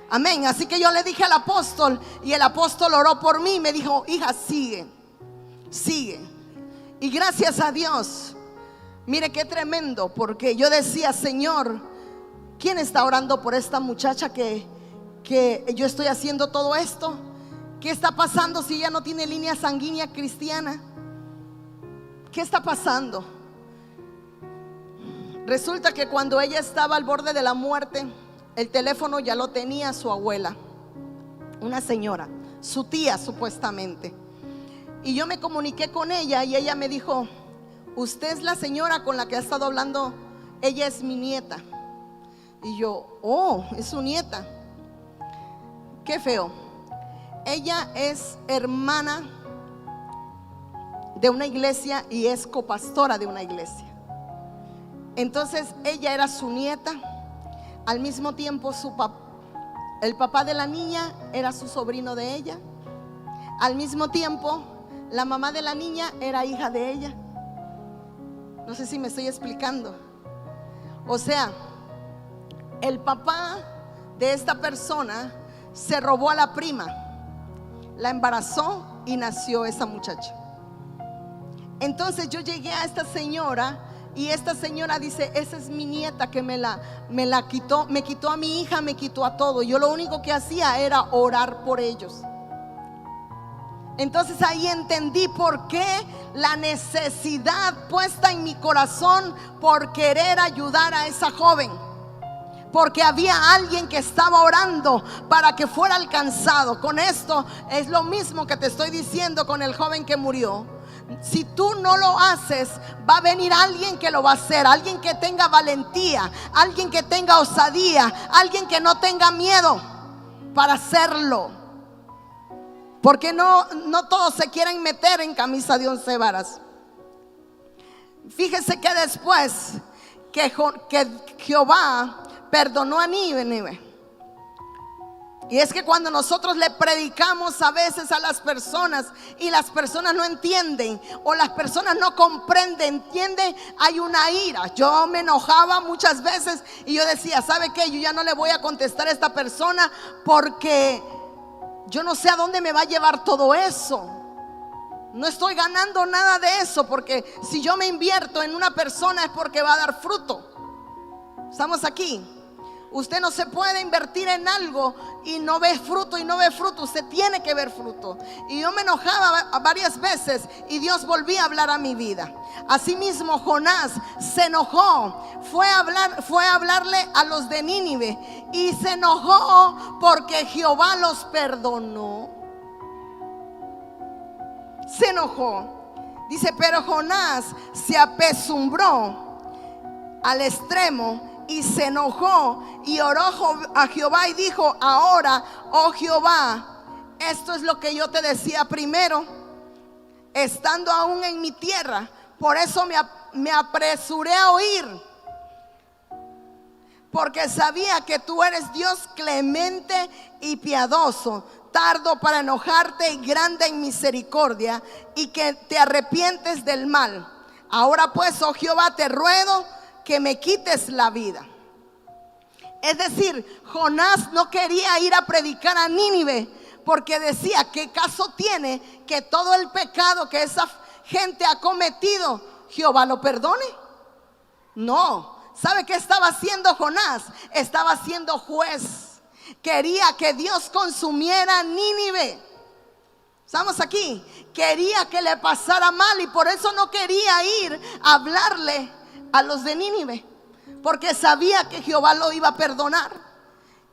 Amén. Así que yo le dije al apóstol, y el apóstol oró por mí y me dijo: hija, sigue. Y gracias a Dios, mire qué tremendo, porque yo decía: Señor, ¿quién está orando por esta muchacha que que yo estoy haciendo todo esto? ¿Qué está pasando si ella no tiene línea sanguínea cristiana? ¿Qué está pasando? Resulta que cuando ella estaba al borde de la muerte, el teléfono ya lo tenía su abuela, una señora, su tía supuestamente. Y yo me comuniqué con ella y ella me dijo: usted es la señora con la que ha estado hablando, ella es mi nieta. Y yo: oh, es su nieta. Qué feo. Ella es hermana de una iglesia y es copastora de una iglesia. Entonces ella era su nieta. Al mismo tiempo el papá de la niña era su sobrino de ella. Al mismo tiempo la mamá de la niña era hija de ella. No sé si me estoy explicando. O sea, el papá de esta persona se robó a la prima, la embarazó y nació esa muchacha. Entonces yo llegué a esta señora y esta señora dice: esa es mi nieta que me la quitó, me quitó a mi hija, me quitó a todo. Yo lo único que hacía era orar por ellos. Entonces ahí entendí por qué la necesidad puesta en mi corazón por querer ayudar a esa joven. Porque había alguien que estaba orando para que fuera alcanzado. Con esto es lo mismo que te estoy diciendo con el joven que murió. Si tú no lo haces, va a venir alguien que lo va a hacer. Alguien que tenga valentía, alguien que tenga osadía, alguien que no tenga miedo para hacerlo. Porque no todos se quieren meter en camisa de 11 varas. Fíjese que después que Jehová perdonó a Nínive. Y es que cuando nosotros le predicamos a veces a las personas y las personas no entienden o las personas no comprenden, hay una ira. Yo me enojaba muchas veces y yo decía: ¿sabe qué? Yo ya no le voy a contestar a esta persona porque yo no sé a dónde me va a llevar todo eso. No estoy ganando nada de eso, porque si yo me invierto en una persona es porque va a dar fruto. ¿Estamos aquí? Usted no se puede invertir en algo y no ve fruto, Usted tiene que ver fruto. Y yo me enojaba varias veces y Dios volvía a hablar a mi vida. Asimismo Jonás se enojó, fue a hablarle a los de Nínive y se enojó porque Jehová los perdonó. Se enojó. Dice: pero Jonás se apesumbró al extremo y se enojó y oró a Jehová y dijo: ahora, oh Jehová, esto es lo que yo te decía primero, estando aún en mi tierra. Por eso me apresuré a oír, porque sabía que tú eres Dios clemente y piadoso, tardo para enojarte y grande en misericordia, y que te arrepientes del mal. Ahora pues, oh Jehová, te ruego que me quites la vida. Es decir, Jonás no quería ir a predicar a Nínive porque decía: ¿qué caso tiene que todo el pecado que esa gente ha cometido Jehová lo perdone? No. ¿Sabe qué estaba haciendo Jonás? Estaba siendo juez. Quería que Dios consumiera Nínive. ¿Estamos aquí? Quería que le pasara mal y por eso no quería ir a hablarle a los de Nínive, porque sabía que Jehová lo iba a perdonar.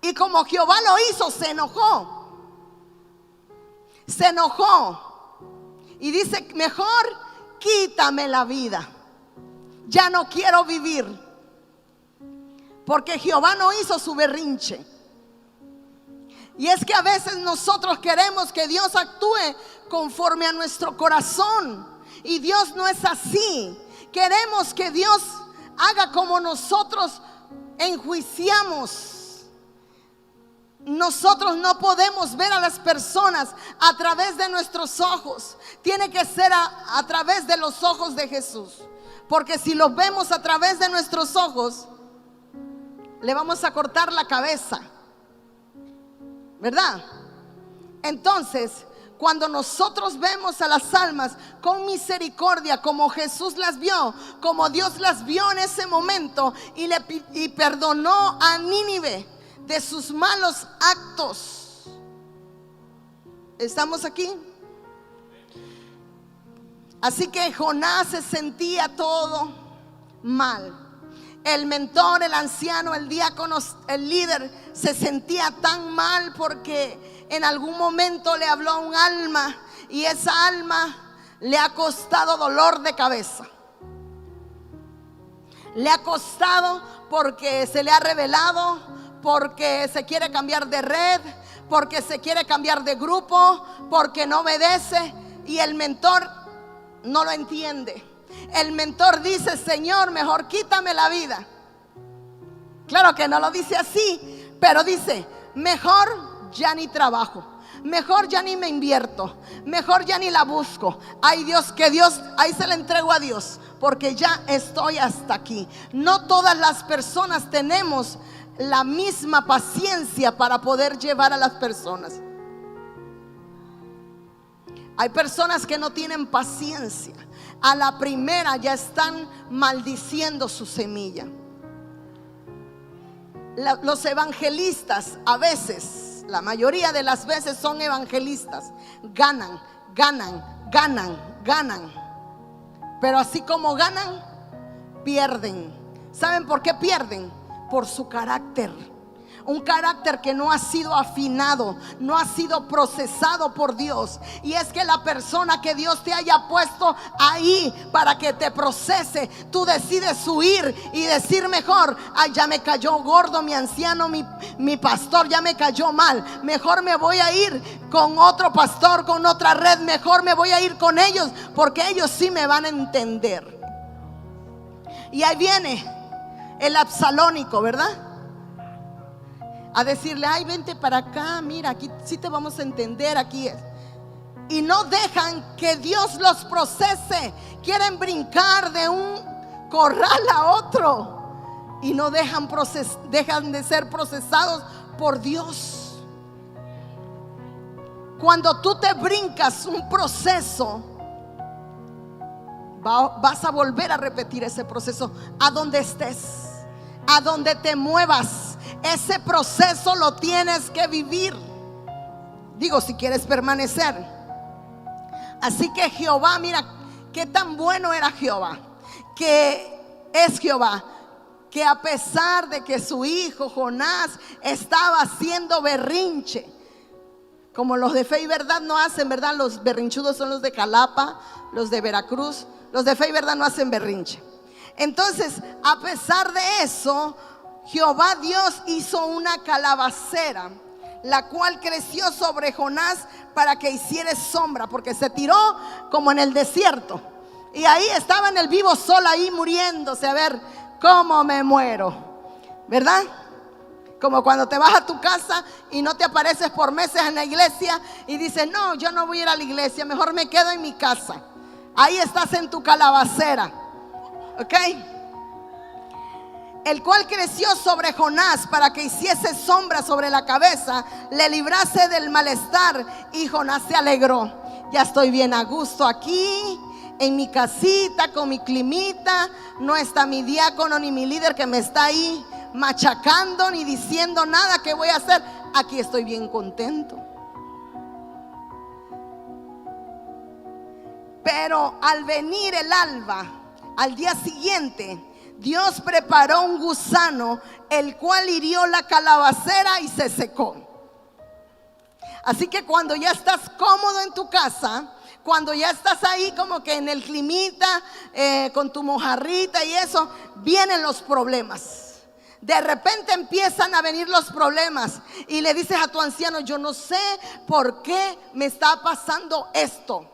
Y como Jehová lo hizo, se enojó. Se enojó y dice: mejor quítame la vida, ya no quiero vivir. Porque Jehová no hizo su berrinche. Y es que a veces nosotros queremos que Dios actúe conforme a nuestro corazón, y Dios no es así. Queremos que Dios haga como nosotros enjuiciamos. Nosotros no podemos ver a las personas a través de nuestros ojos. Tiene que ser a través de los ojos de Jesús. Porque si lo vemos a través de nuestros ojos, le vamos a cortar la cabeza, ¿verdad? Entonces, cuando nosotros vemos a las almas con misericordia, como Jesús las vio, como Dios las vio en ese momento y perdonó a Nínive, de sus malos actos. ¿Estamos aquí? Así que Jonás se sentía todo mal. El mentor, el anciano, el diácono, el líder se sentía tan mal porque en algún momento le habló a un alma y esa alma le ha costado dolor de cabeza. Le ha costado porque se le ha revelado, porque se quiere cambiar de red, porque se quiere cambiar de grupo, porque no obedece y el mentor no lo entiende. El mentor dice: Señor, mejor quítame la vida. Claro que no lo dice así, pero dice: mejor ya ni trabajo, mejor ya ni me invierto, mejor ya ni la busco. Ay Dios, que Dios, ahí se la entrego a Dios, porque ya estoy hasta aquí. No todas las personas tenemos la misma paciencia para poder llevar a las personas. Hay personas que no tienen paciencia. A la primera ya están maldiciendo su semilla. Los evangelistas a veces, la mayoría de las veces son evangelistas. Ganan. Pero así como ganan, pierden. ¿Saben por qué pierden? Por su carácter. Un carácter que no ha sido afinado, no ha sido procesado por Dios. Y es que la persona que Dios te haya puesto ahí para que te procese, tú decides huir y decir: mejor, ay, ya me cayó gordo mi anciano, mi pastor ya me cayó mal, mejor me voy a ir con otro pastor, con otra red, mejor me voy a ir con ellos, porque ellos sí me van a entender. Y ahí viene el absalónico, ¿verdad? A decirle: ay, vente para acá, mira, aquí sí te vamos a entender, aquí es. Y no dejan que Dios los procese. Quieren brincar de un corral a otro y no dejan de ser procesados por Dios. Cuando tú te brincas un proceso, vas a volver a repetir ese proceso a donde estés, a donde te muevas. Ese proceso lo tienes que vivir. Digo, si quieres permanecer. Así que Jehová, mira qué tan bueno era Jehová, que es Jehová, que a pesar de que su hijo Jonás estaba haciendo berrinche, como los de Fe y Verdad no hacen, ¿verdad? Los berrinchudos son los de Jalapa, los de Veracruz. Los de Fe y Verdad no hacen berrinche. Entonces, a pesar de eso, Jehová Dios hizo una calabacera, la cual creció sobre Jonás para que hiciera sombra, porque se tiró como en el desierto. Y ahí estaba en el vivo sol, ahí muriéndose, a ver cómo me muero, ¿verdad? Como cuando te vas a tu casa y no te apareces por meses en la iglesia y dices: no, yo no voy a ir a la iglesia, mejor me quedo en mi casa. Ahí estás en tu calabacera, ¿ok? El cual creció sobre Jonás para que hiciese sombra sobre la cabeza, le librase del malestar, y Jonás se alegró. Ya estoy bien a gusto aquí, en mi casita, con mi climita. No está mi diácono ni mi líder que me está ahí machacando ni diciendo nada que voy a hacer. Aquí estoy bien contento. Pero al venir el alba, al día siguiente, Dios preparó un gusano, el cual hirió la calabacera y se secó. Así que cuando ya estás cómodo en tu casa, cuando ya estás ahí como que en el climita, con tu mojarrita y eso, vienen los problemas. De repente empiezan a venir los problemas y le dices a tu anciano: yo no sé por qué me está pasando esto.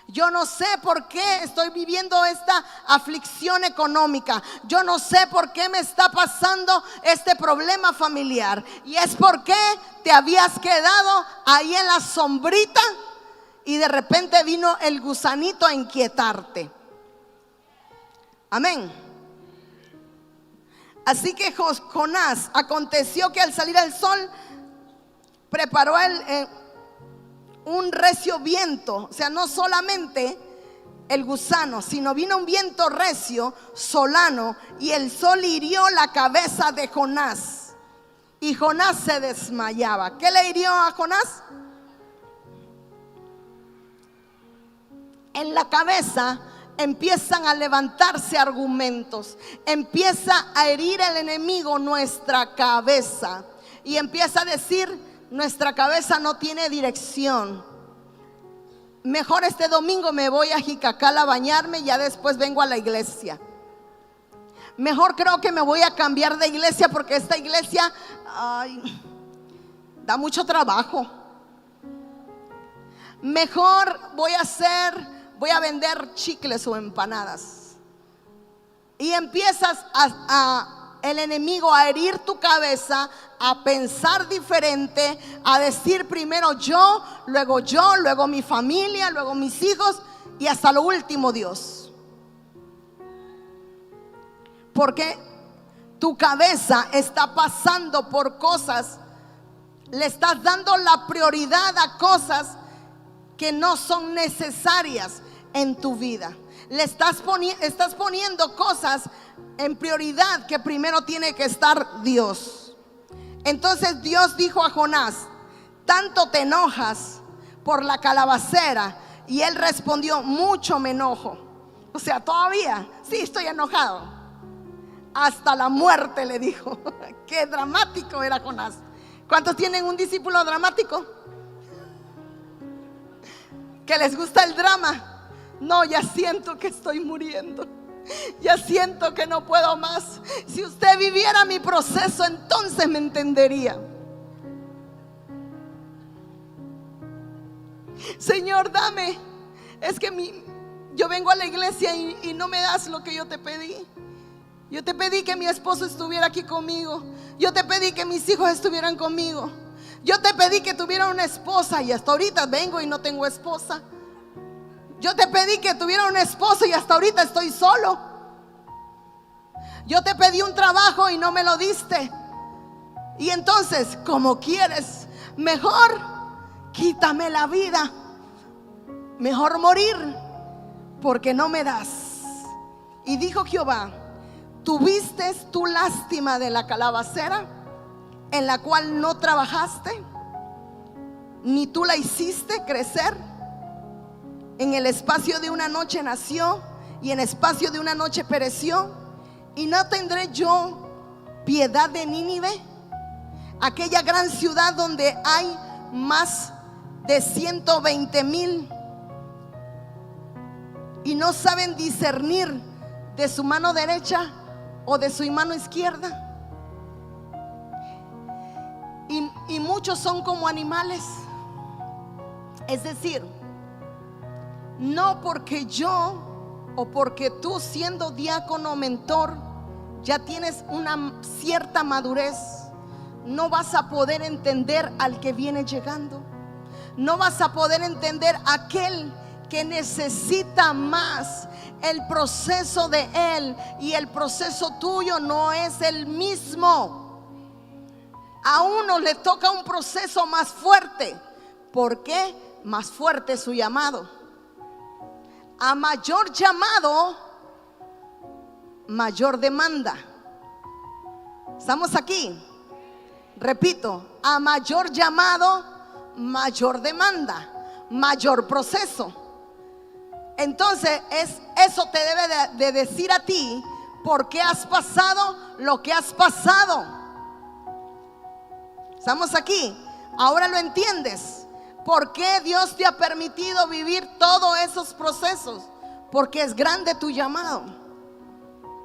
Yo no sé por qué estoy viviendo esta aflicción económica. Yo no sé por qué me está pasando este problema familiar. Y es porque te habías quedado ahí en la sombrita y de repente vino el gusanito a inquietarte. Amén. Así que Jonás, aconteció que al salir el sol, preparó un recio viento. O sea, no solamente el gusano, sino vino un viento recio, solano, y el sol hirió la cabeza de Jonás. y Jonás se desmayaba. ¿Qué le hirió a Jonás? En la cabeza empiezan a levantarse argumentos, empieza a herir el enemigo nuestra cabeza y empieza a decir: nuestra cabeza no tiene dirección. Mejor este domingo me voy a Jicacal a bañarme y ya después vengo a la iglesia. Mejor creo que me voy a cambiar de iglesia porque esta iglesia da mucho trabajo. Mejor voy a vender chicles o empanadas. Y empiezas el enemigo a herir tu cabeza, a pensar diferente, a decir primero yo, luego mi familia, luego mis hijos y hasta lo último Dios. Porque tu cabeza está pasando por cosas, le estás dando la prioridad a cosas que no son necesarias en tu vida. Estás poniendo cosas en prioridad que primero tiene que estar Dios. Entonces Dios dijo a Jonás: tanto te enojas por la calabacera. Y él respondió: mucho me enojo. O sea, todavía sí estoy enojado. Hasta la muerte, le dijo. Qué dramático era Jonás. ¿Cuántos tienen un discípulo dramático? Que les gusta el drama. No, ya siento que estoy muriendo. Ya siento que no puedo más. Si usted viviera mi proceso, entonces me entendería. Señor, dame. Es que yo vengo a la iglesia y no me das lo que yo te pedí. Yo te pedí que mi esposo estuviera aquí conmigo. Yo te pedí que mis hijos estuvieran conmigo. Yo te pedí que tuviera una esposa y hasta ahorita vengo y no tengo esposa. Yo te pedí que tuviera un esposo y hasta ahorita estoy solo. Yo te pedí un trabajo y no me lo diste. Y entonces, como quieres, mejor quítame la vida. Mejor morir, porque no me das. Y dijo Jehová: ¿tuviste tu lástima de la calabacera, en la cual no trabajaste, ni tú la hiciste crecer? En el espacio de una noche nació, y en espacio de una noche pereció. ¿Y no tendré yo piedad de Nínive, aquella gran ciudad donde hay más de 120,000 y no saben discernir de su mano derecha o de su mano izquierda? Y muchos son como animales. Es decir, no porque yo o porque tú, siendo diácono o mentor, ya tienes una cierta madurez, no vas a poder entender al que viene llegando. No vas a poder entender a aquel que necesita más. El proceso de él y el proceso tuyo no es el mismo. A uno le toca un proceso más fuerte. ¿Por qué? Más fuerte es su llamado. A mayor llamado, mayor demanda. ¿Estamos aquí? Repito, a mayor llamado, mayor demanda, mayor proceso. Entonces eso te debe de decir a ti por qué has pasado lo que has pasado. ¿Estamos aquí? Ahora lo entiendes. ¿Por qué Dios te ha permitido vivir todos esos procesos? Porque es grande tu llamado.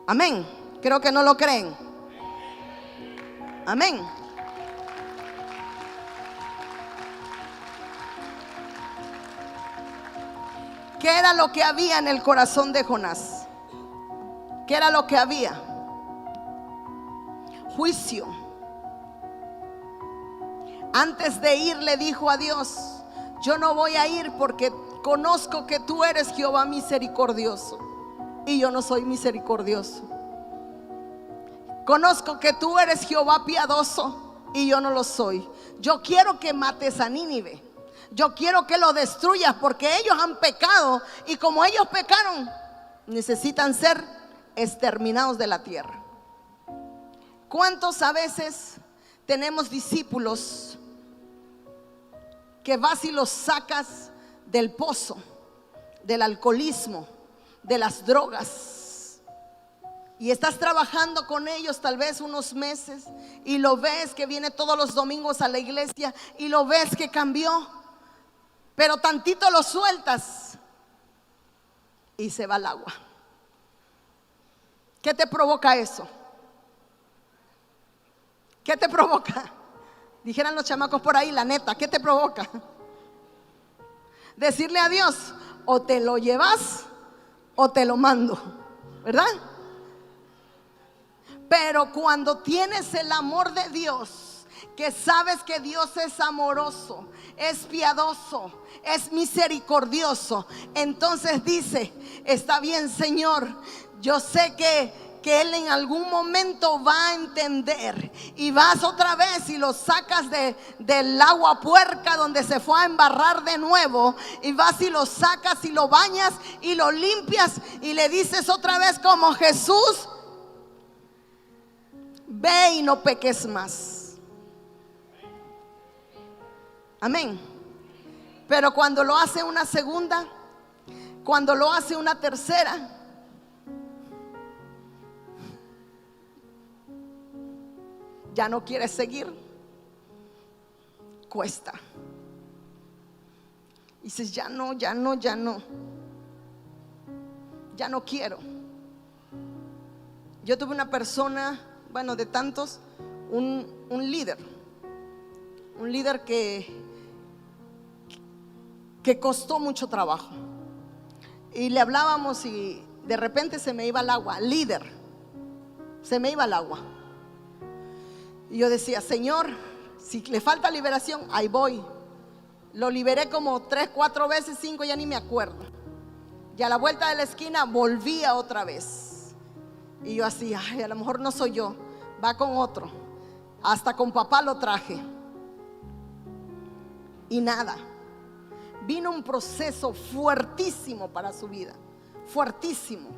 Amén. Creo que no lo creen. Amén. ¿Qué era lo que había en el corazón de Jonás? ¿Qué era lo que había? Juicio. Antes de ir le dijo a Dios: yo no voy a ir porque conozco que tú eres Jehová misericordioso y yo no soy misericordioso. Conozco que tú eres Jehová piadoso y yo no lo soy. Yo quiero que mates a Nínive. Yo quiero que lo destruyas porque ellos han pecado, y como ellos pecaron, necesitan ser exterminados de la tierra. ¿Cuántos a veces tenemos discípulos que vas y los sacas del pozo, del alcoholismo, de las drogas, y estás trabajando con ellos tal vez unos meses, y lo ves que viene todos los domingos a la iglesia, y lo ves que cambió, pero tantito lo sueltas y se va al agua. ¿Qué te provoca eso? ¿Qué te provoca? Dijeran los chamacos por ahí, la neta, ¿qué te provoca? Decirle a Dios, o te lo llevas o te lo mando, ¿verdad? Pero cuando tienes el amor de Dios, que sabes que Dios es amoroso, es piadoso, es misericordioso, entonces dice, está bien, Señor, yo sé que Él en algún momento va a entender, y vas otra vez y lo sacas del agua puerca donde se fue a embarrar de nuevo, y vas y lo sacas y lo bañas y lo limpias, y le dices otra vez como Jesús, ve y no peques más. Amén. Pero cuando lo hace una segunda, cuando lo hace una tercera, ya no quieres seguir. Cuesta. Dices, ya no quiero. Yo tuve una persona, bueno, de tantos, un líder que costó mucho trabajo, y le hablábamos y de repente se me iba al agua. Líder, se me iba al agua. Y yo decía, Señor, si le falta liberación, ahí voy. Lo liberé como 3, 4 veces, 5, ya ni me acuerdo. Y a la vuelta de la esquina volvía otra vez. Y yo así, ay, a lo mejor no soy yo, va con otro. Hasta con papá lo traje. Y nada. Vino un proceso fuertísimo para su vida. Fuertísimo.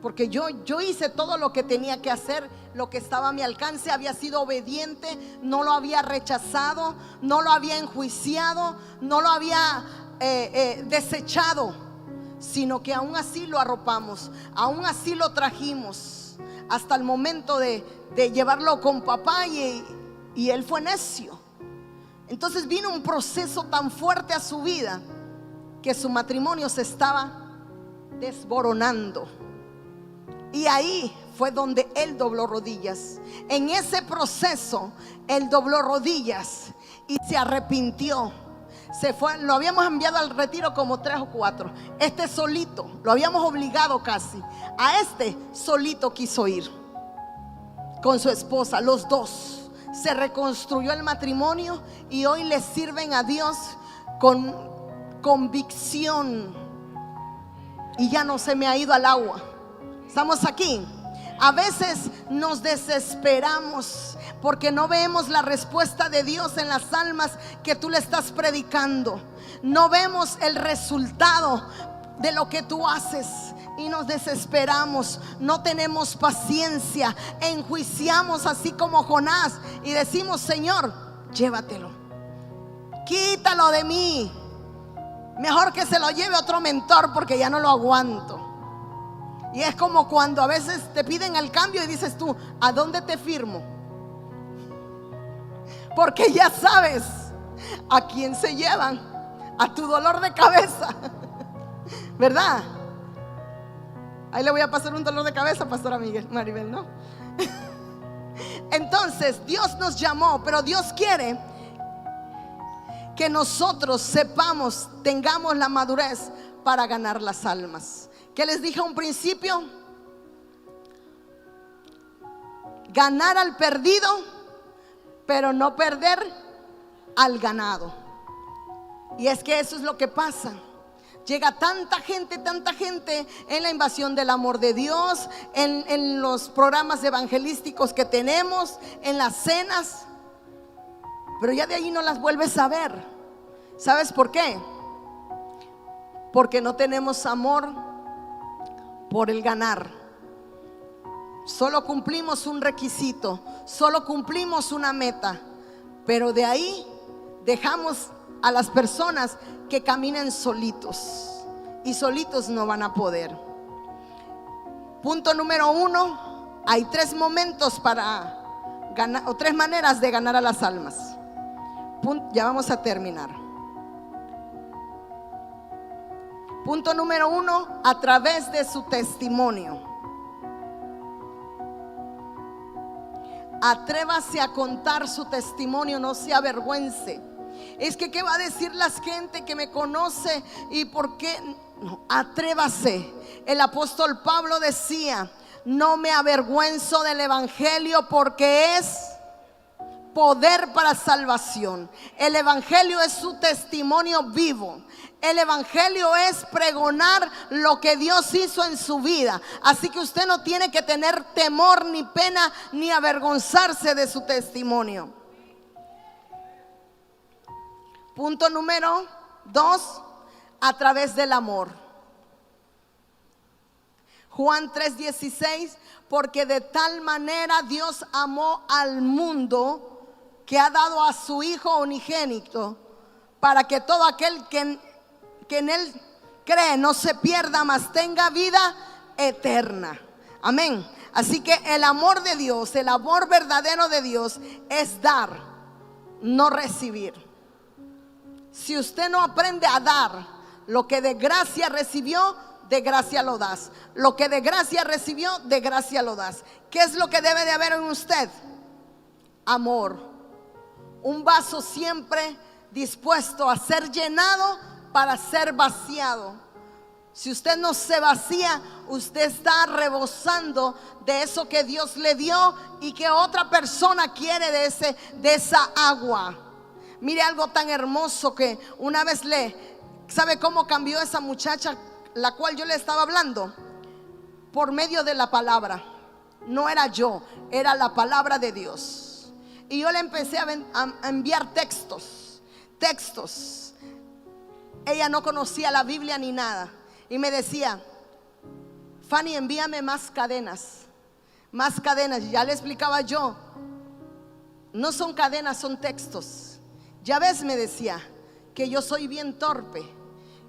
Porque yo hice todo lo que tenía que hacer, lo que estaba a mi alcance. Había sido obediente, no lo había rechazado, no lo había enjuiciado, no lo había desechado, sino que aún así lo arropamos, aún así lo trajimos hasta el momento de llevarlo con papá, y él fue necio. Entonces vino un proceso tan fuerte a su vida que su matrimonio se estaba desboronando. Y ahí fue donde él dobló rodillas. En ese proceso él dobló rodillas y se arrepintió. Se fue, lo habíamos enviado al retiro como 3 o 4. Este solito, lo habíamos obligado casi. A este solito quiso ir con su esposa, los dos. Se reconstruyó el matrimonio y hoy le sirven a Dios con convicción. Y ya no se me ha ido al agua. Estamos aquí. A veces nos desesperamos porque no vemos la respuesta de Dios en las almas que tú le estás predicando. No vemos el resultado de lo que tú haces y nos desesperamos. No tenemos paciencia, enjuiciamos así como Jonás y decimos, Señor, llévatelo, quítalo de mí. Mejor que se lo lleve otro mentor porque ya no lo aguanto. Y es como cuando a veces te piden el cambio y dices tú, ¿a dónde te firmo? Porque ya sabes a quién se llevan, a tu dolor de cabeza, ¿verdad? Ahí le voy a pasar un dolor de cabeza, pastora Maribel, ¿no? Entonces Dios nos llamó, pero Dios quiere que nosotros sepamos, tengamos la madurez para ganar las almas. ¿Qué les dije a un principio? Ganar al perdido, pero no perder al ganado. Y es que eso es lo que pasa. Llega tanta gente en la invasión del amor de Dios, en los programas evangelísticos que tenemos, en las cenas, pero ya de ahí no las vuelves a ver. ¿Sabes por qué? Porque no tenemos amor por el ganar, Solo cumplimos un requisito, solo cumplimos una meta, pero de ahí dejamos a las personas que caminen solitos, y solitos no van a poder. Punto número 1, hay 3 momentos para ganar, o 3 maneras de ganar a las almas. Ya vamos a terminar. Punto número 1, a través de su testimonio. Atrévase a contar su testimonio, no se avergüence. Es que ¿qué va a decir la gente que me conoce? ¿Y por qué? No, atrévase. El apóstol Pablo decía: no me avergüenzo del evangelio, porque es poder para salvación. El evangelio es su testimonio vivo. El evangelio es pregonar lo que Dios hizo en su vida. Así que usted no tiene que tener temor, ni pena, ni avergonzarse de su testimonio. Punto número 2, a través del amor. Juan 3:16, porque de tal manera Dios amó al mundo que ha dado a su Hijo unigénito, para que todo aquel que en Él cree no se pierda, mas tenga vida eterna. Amén. Así que el amor de Dios, el amor verdadero de Dios es dar, no recibir. Si usted no aprende a dar lo que de gracia recibió, de gracia lo das. Lo que de gracia recibió, de gracia lo das. ¿Qué es lo que debe de haber en usted? Amor. Un vaso siempre dispuesto a ser llenado para ser vaciado. Si usted no se vacía, usted está rebosando de eso que Dios le dio y que otra persona quiere de esa agua. Mire algo tan hermoso que una vez ¿sabe cómo cambió esa muchacha la cual yo le estaba hablando? Por medio de la palabra. No era yo, era la palabra de Dios. Y yo le empecé a enviar textos. Ella no conocía la Biblia ni nada. Y me decía: Fanny, envíame más cadenas. Más cadenas. Ya le explicaba yo: no son cadenas, son textos. Ya ves, me decía, que yo soy bien torpe,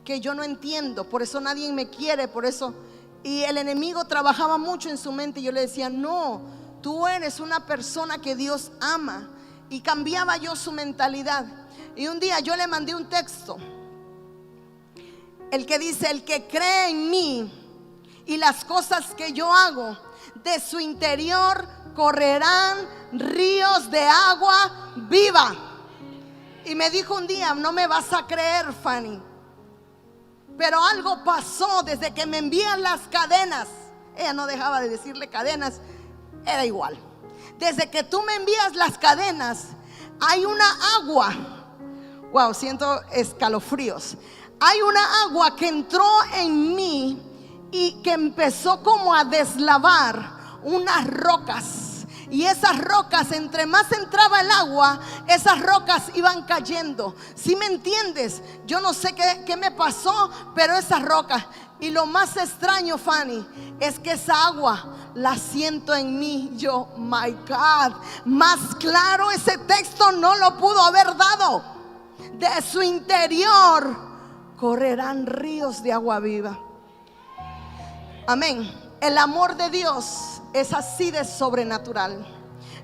que yo no entiendo, por eso nadie me quiere, por eso. Y el enemigo trabajaba mucho en su mente. Y yo le decía: no, tú eres una persona que Dios ama. Y cambiaba yo su mentalidad. Y un día yo le mandé un texto, el que dice: el que cree en mí y las cosas que yo hago, de su interior correrán ríos de agua viva. Y me dijo un día: no me vas a creer, Fanny, pero algo pasó desde que me envían las cadenas. Ella no dejaba de decirle cadenas, era igual. Desde que tú me envías las cadenas, hay una agua. Wow, siento escalofríos. Hay una agua que entró en mí y que empezó como a deslavar unas rocas. Y esas rocas, entre más entraba el agua, esas rocas iban cayendo. ¿Sí me entiendes? Yo no sé qué me pasó, pero esas rocas. Y lo más extraño, Fanny, es que esa agua la siento en mí. Yo, my God, más claro ese texto no lo pudo haber dado. De su interior correrán ríos de agua viva. Amén. El amor de Dios es así de sobrenatural.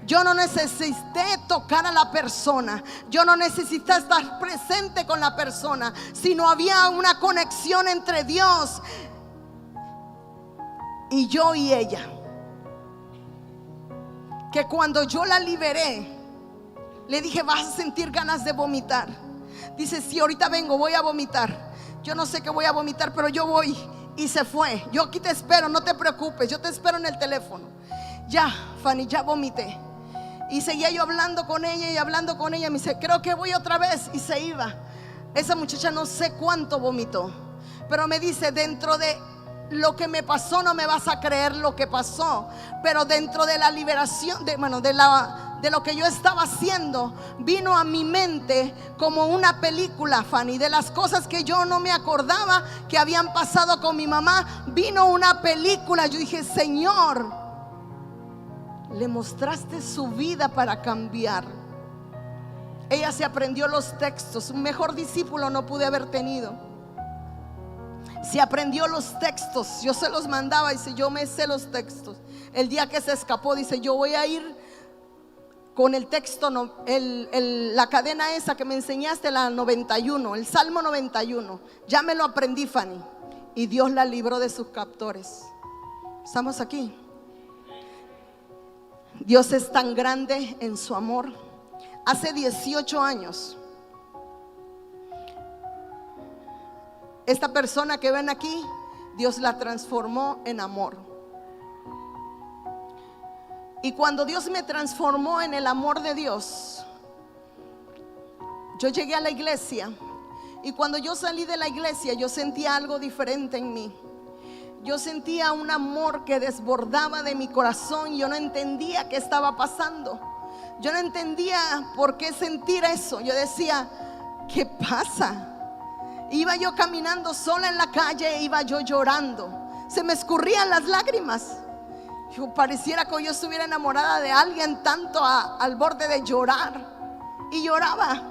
Yo no necesité tocar a la persona, yo no necesité estar presente con la persona, sino había una conexión entre Dios y yo y ella, que cuando yo la liberé, le dije: vas a sentir ganas de vomitar. Dice: sí, ahorita vengo, voy a vomitar. Yo no sé qué voy a vomitar, pero yo voy. Y se fue. Yo aquí te espero, no te preocupes, yo te espero en el teléfono. Ya, Fanny, ya vomité. Y seguía yo hablando con ella y hablando con ella. Me dice: creo que voy otra vez. Y se iba. Esa muchacha no sé cuánto vomitó, pero me dice: dentro de lo que me pasó, no me vas a creer lo que pasó, pero dentro de la liberación de lo que yo estaba haciendo, vino a mi mente como una película, Fanny, de las cosas que yo no me acordaba que habían pasado con mi mamá. Vino una película. Yo dije: Señor, le mostraste su vida para cambiar. Ella se aprendió los textos. Un mejor discípulo no pude haber tenido. Se aprendió los textos. Yo se los mandaba, dice, yo me sé los textos. El día que se escapó, dice, yo voy a ir con el texto, la cadena esa que me enseñaste, la 91, el Salmo 91. Ya me lo aprendí, Fanny. Y Dios la libró de sus captores. Estamos aquí. Dios es tan grande en su amor. Hace 18 años, esta persona que ven aquí, Dios la transformó en amor. Y cuando Dios me transformó en el amor de Dios, yo llegué a la iglesia. Y cuando yo salí de la iglesia, yo sentía algo diferente en mí. Yo sentía un amor que desbordaba de mi corazón. Yo no entendía qué estaba pasando. Yo no entendía por qué sentir eso. Yo decía, ¿qué pasa? Iba yo caminando sola en la calle, iba yo llorando. Se me escurrían las lágrimas. Yo pareciera que yo estuviera enamorada de alguien, tanto al borde de llorar. Y lloraba.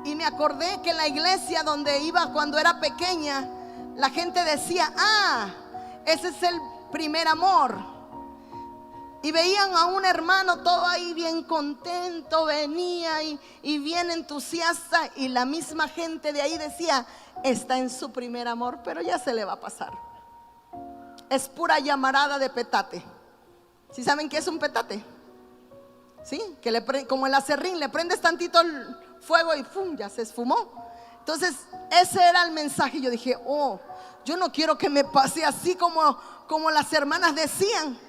Y me acordé que en la iglesia donde iba cuando era pequeña, la gente decía, ese es el primer amor. Y veían a un hermano todo ahí bien contento, venía y bien entusiasta. Y la misma gente de ahí decía, está en su primer amor, pero ya se le va a pasar. Es pura llamarada de petate. ¿Sí saben qué es un petate? ¿Sí? Que como el aserrín, le prendes tantito el fuego y ¡fum! Ya se esfumó. Entonces ese era el mensaje. Yo dije, yo no quiero que me pase así como las hermanas decían.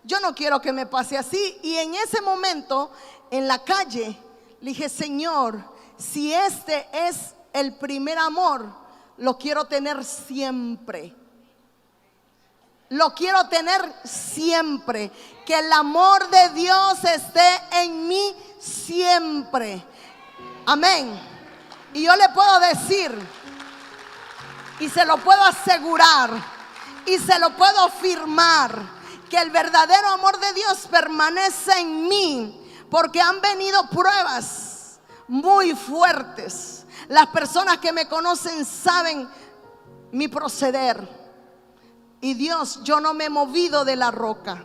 Yo no quiero que me pase así. Y en ese momento, en la calle, le dije, Señor, si este es el primer amor, lo quiero tener siempre. Lo quiero tener siempre. Que el amor de Dios esté en mí siempre. Amén. Y yo le puedo decir, y se lo puedo asegurar, y se lo puedo afirmar, que el verdadero amor de Dios permanece en mí, porque han venido pruebas muy fuertes. Las personas que me conocen saben mi proceder. Y Dios, yo no me he movido de la roca.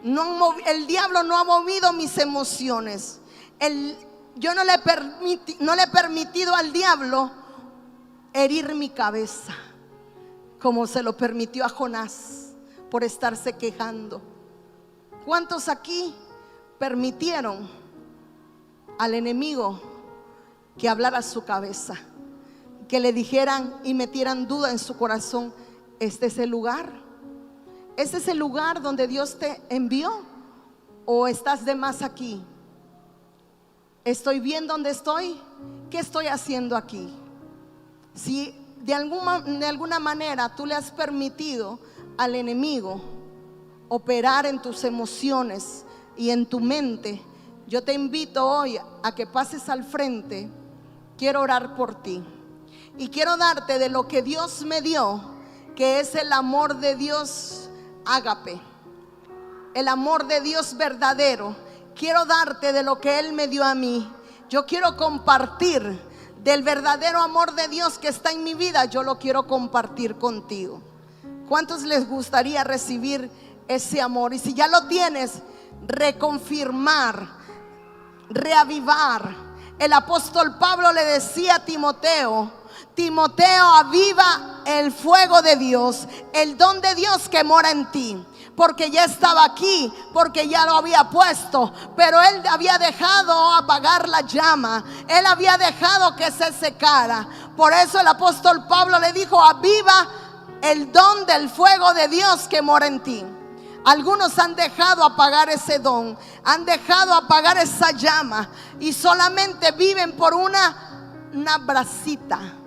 El diablo no ha movido mis emociones. Yo no le he permitido al diablo herir mi cabeza, como se lo permitió a Jonás por estarse quejando. ¿Cuántos aquí permitieron al enemigo que hablara su cabeza, que le dijeran y metieran duda en su corazón? ¿Este es el lugar? ¿Este es el lugar donde Dios te envió? ¿O estás de más aquí? ¿Estoy bien donde estoy? ¿Qué estoy haciendo aquí? Si de alguna manera tú le has permitido al enemigo operar en tus emociones y en tu mente, yo te invito hoy a que pases al frente. Quiero orar por ti y quiero darte de lo que Dios me dio, que es el amor de Dios ágape, el amor de Dios verdadero. Quiero darte de lo que Él me dio a mí. Yo quiero compartir del verdadero amor de Dios que está en mi vida. Yo lo quiero compartir contigo. ¿Cuántos les gustaría recibir ese amor? Y si ya lo tienes, reconfirmar, reavivar. El apóstol Pablo le decía a Timoteo, aviva el fuego de Dios, el don de Dios que mora en ti. Porque ya estaba aquí, porque ya lo había puesto, pero él había dejado apagar la llama, él había dejado que se secara. Por eso el apóstol Pablo le dijo, aviva el don del fuego de Dios que mora en ti. Algunos han dejado apagar ese don, han dejado apagar esa llama y solamente viven por una brasita.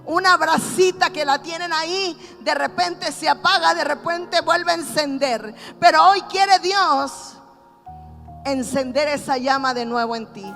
Una brasita que la tienen ahí, de repente se apaga, de repente vuelve a encender. Pero hoy quiere Dios encender esa llama de nuevo en ti.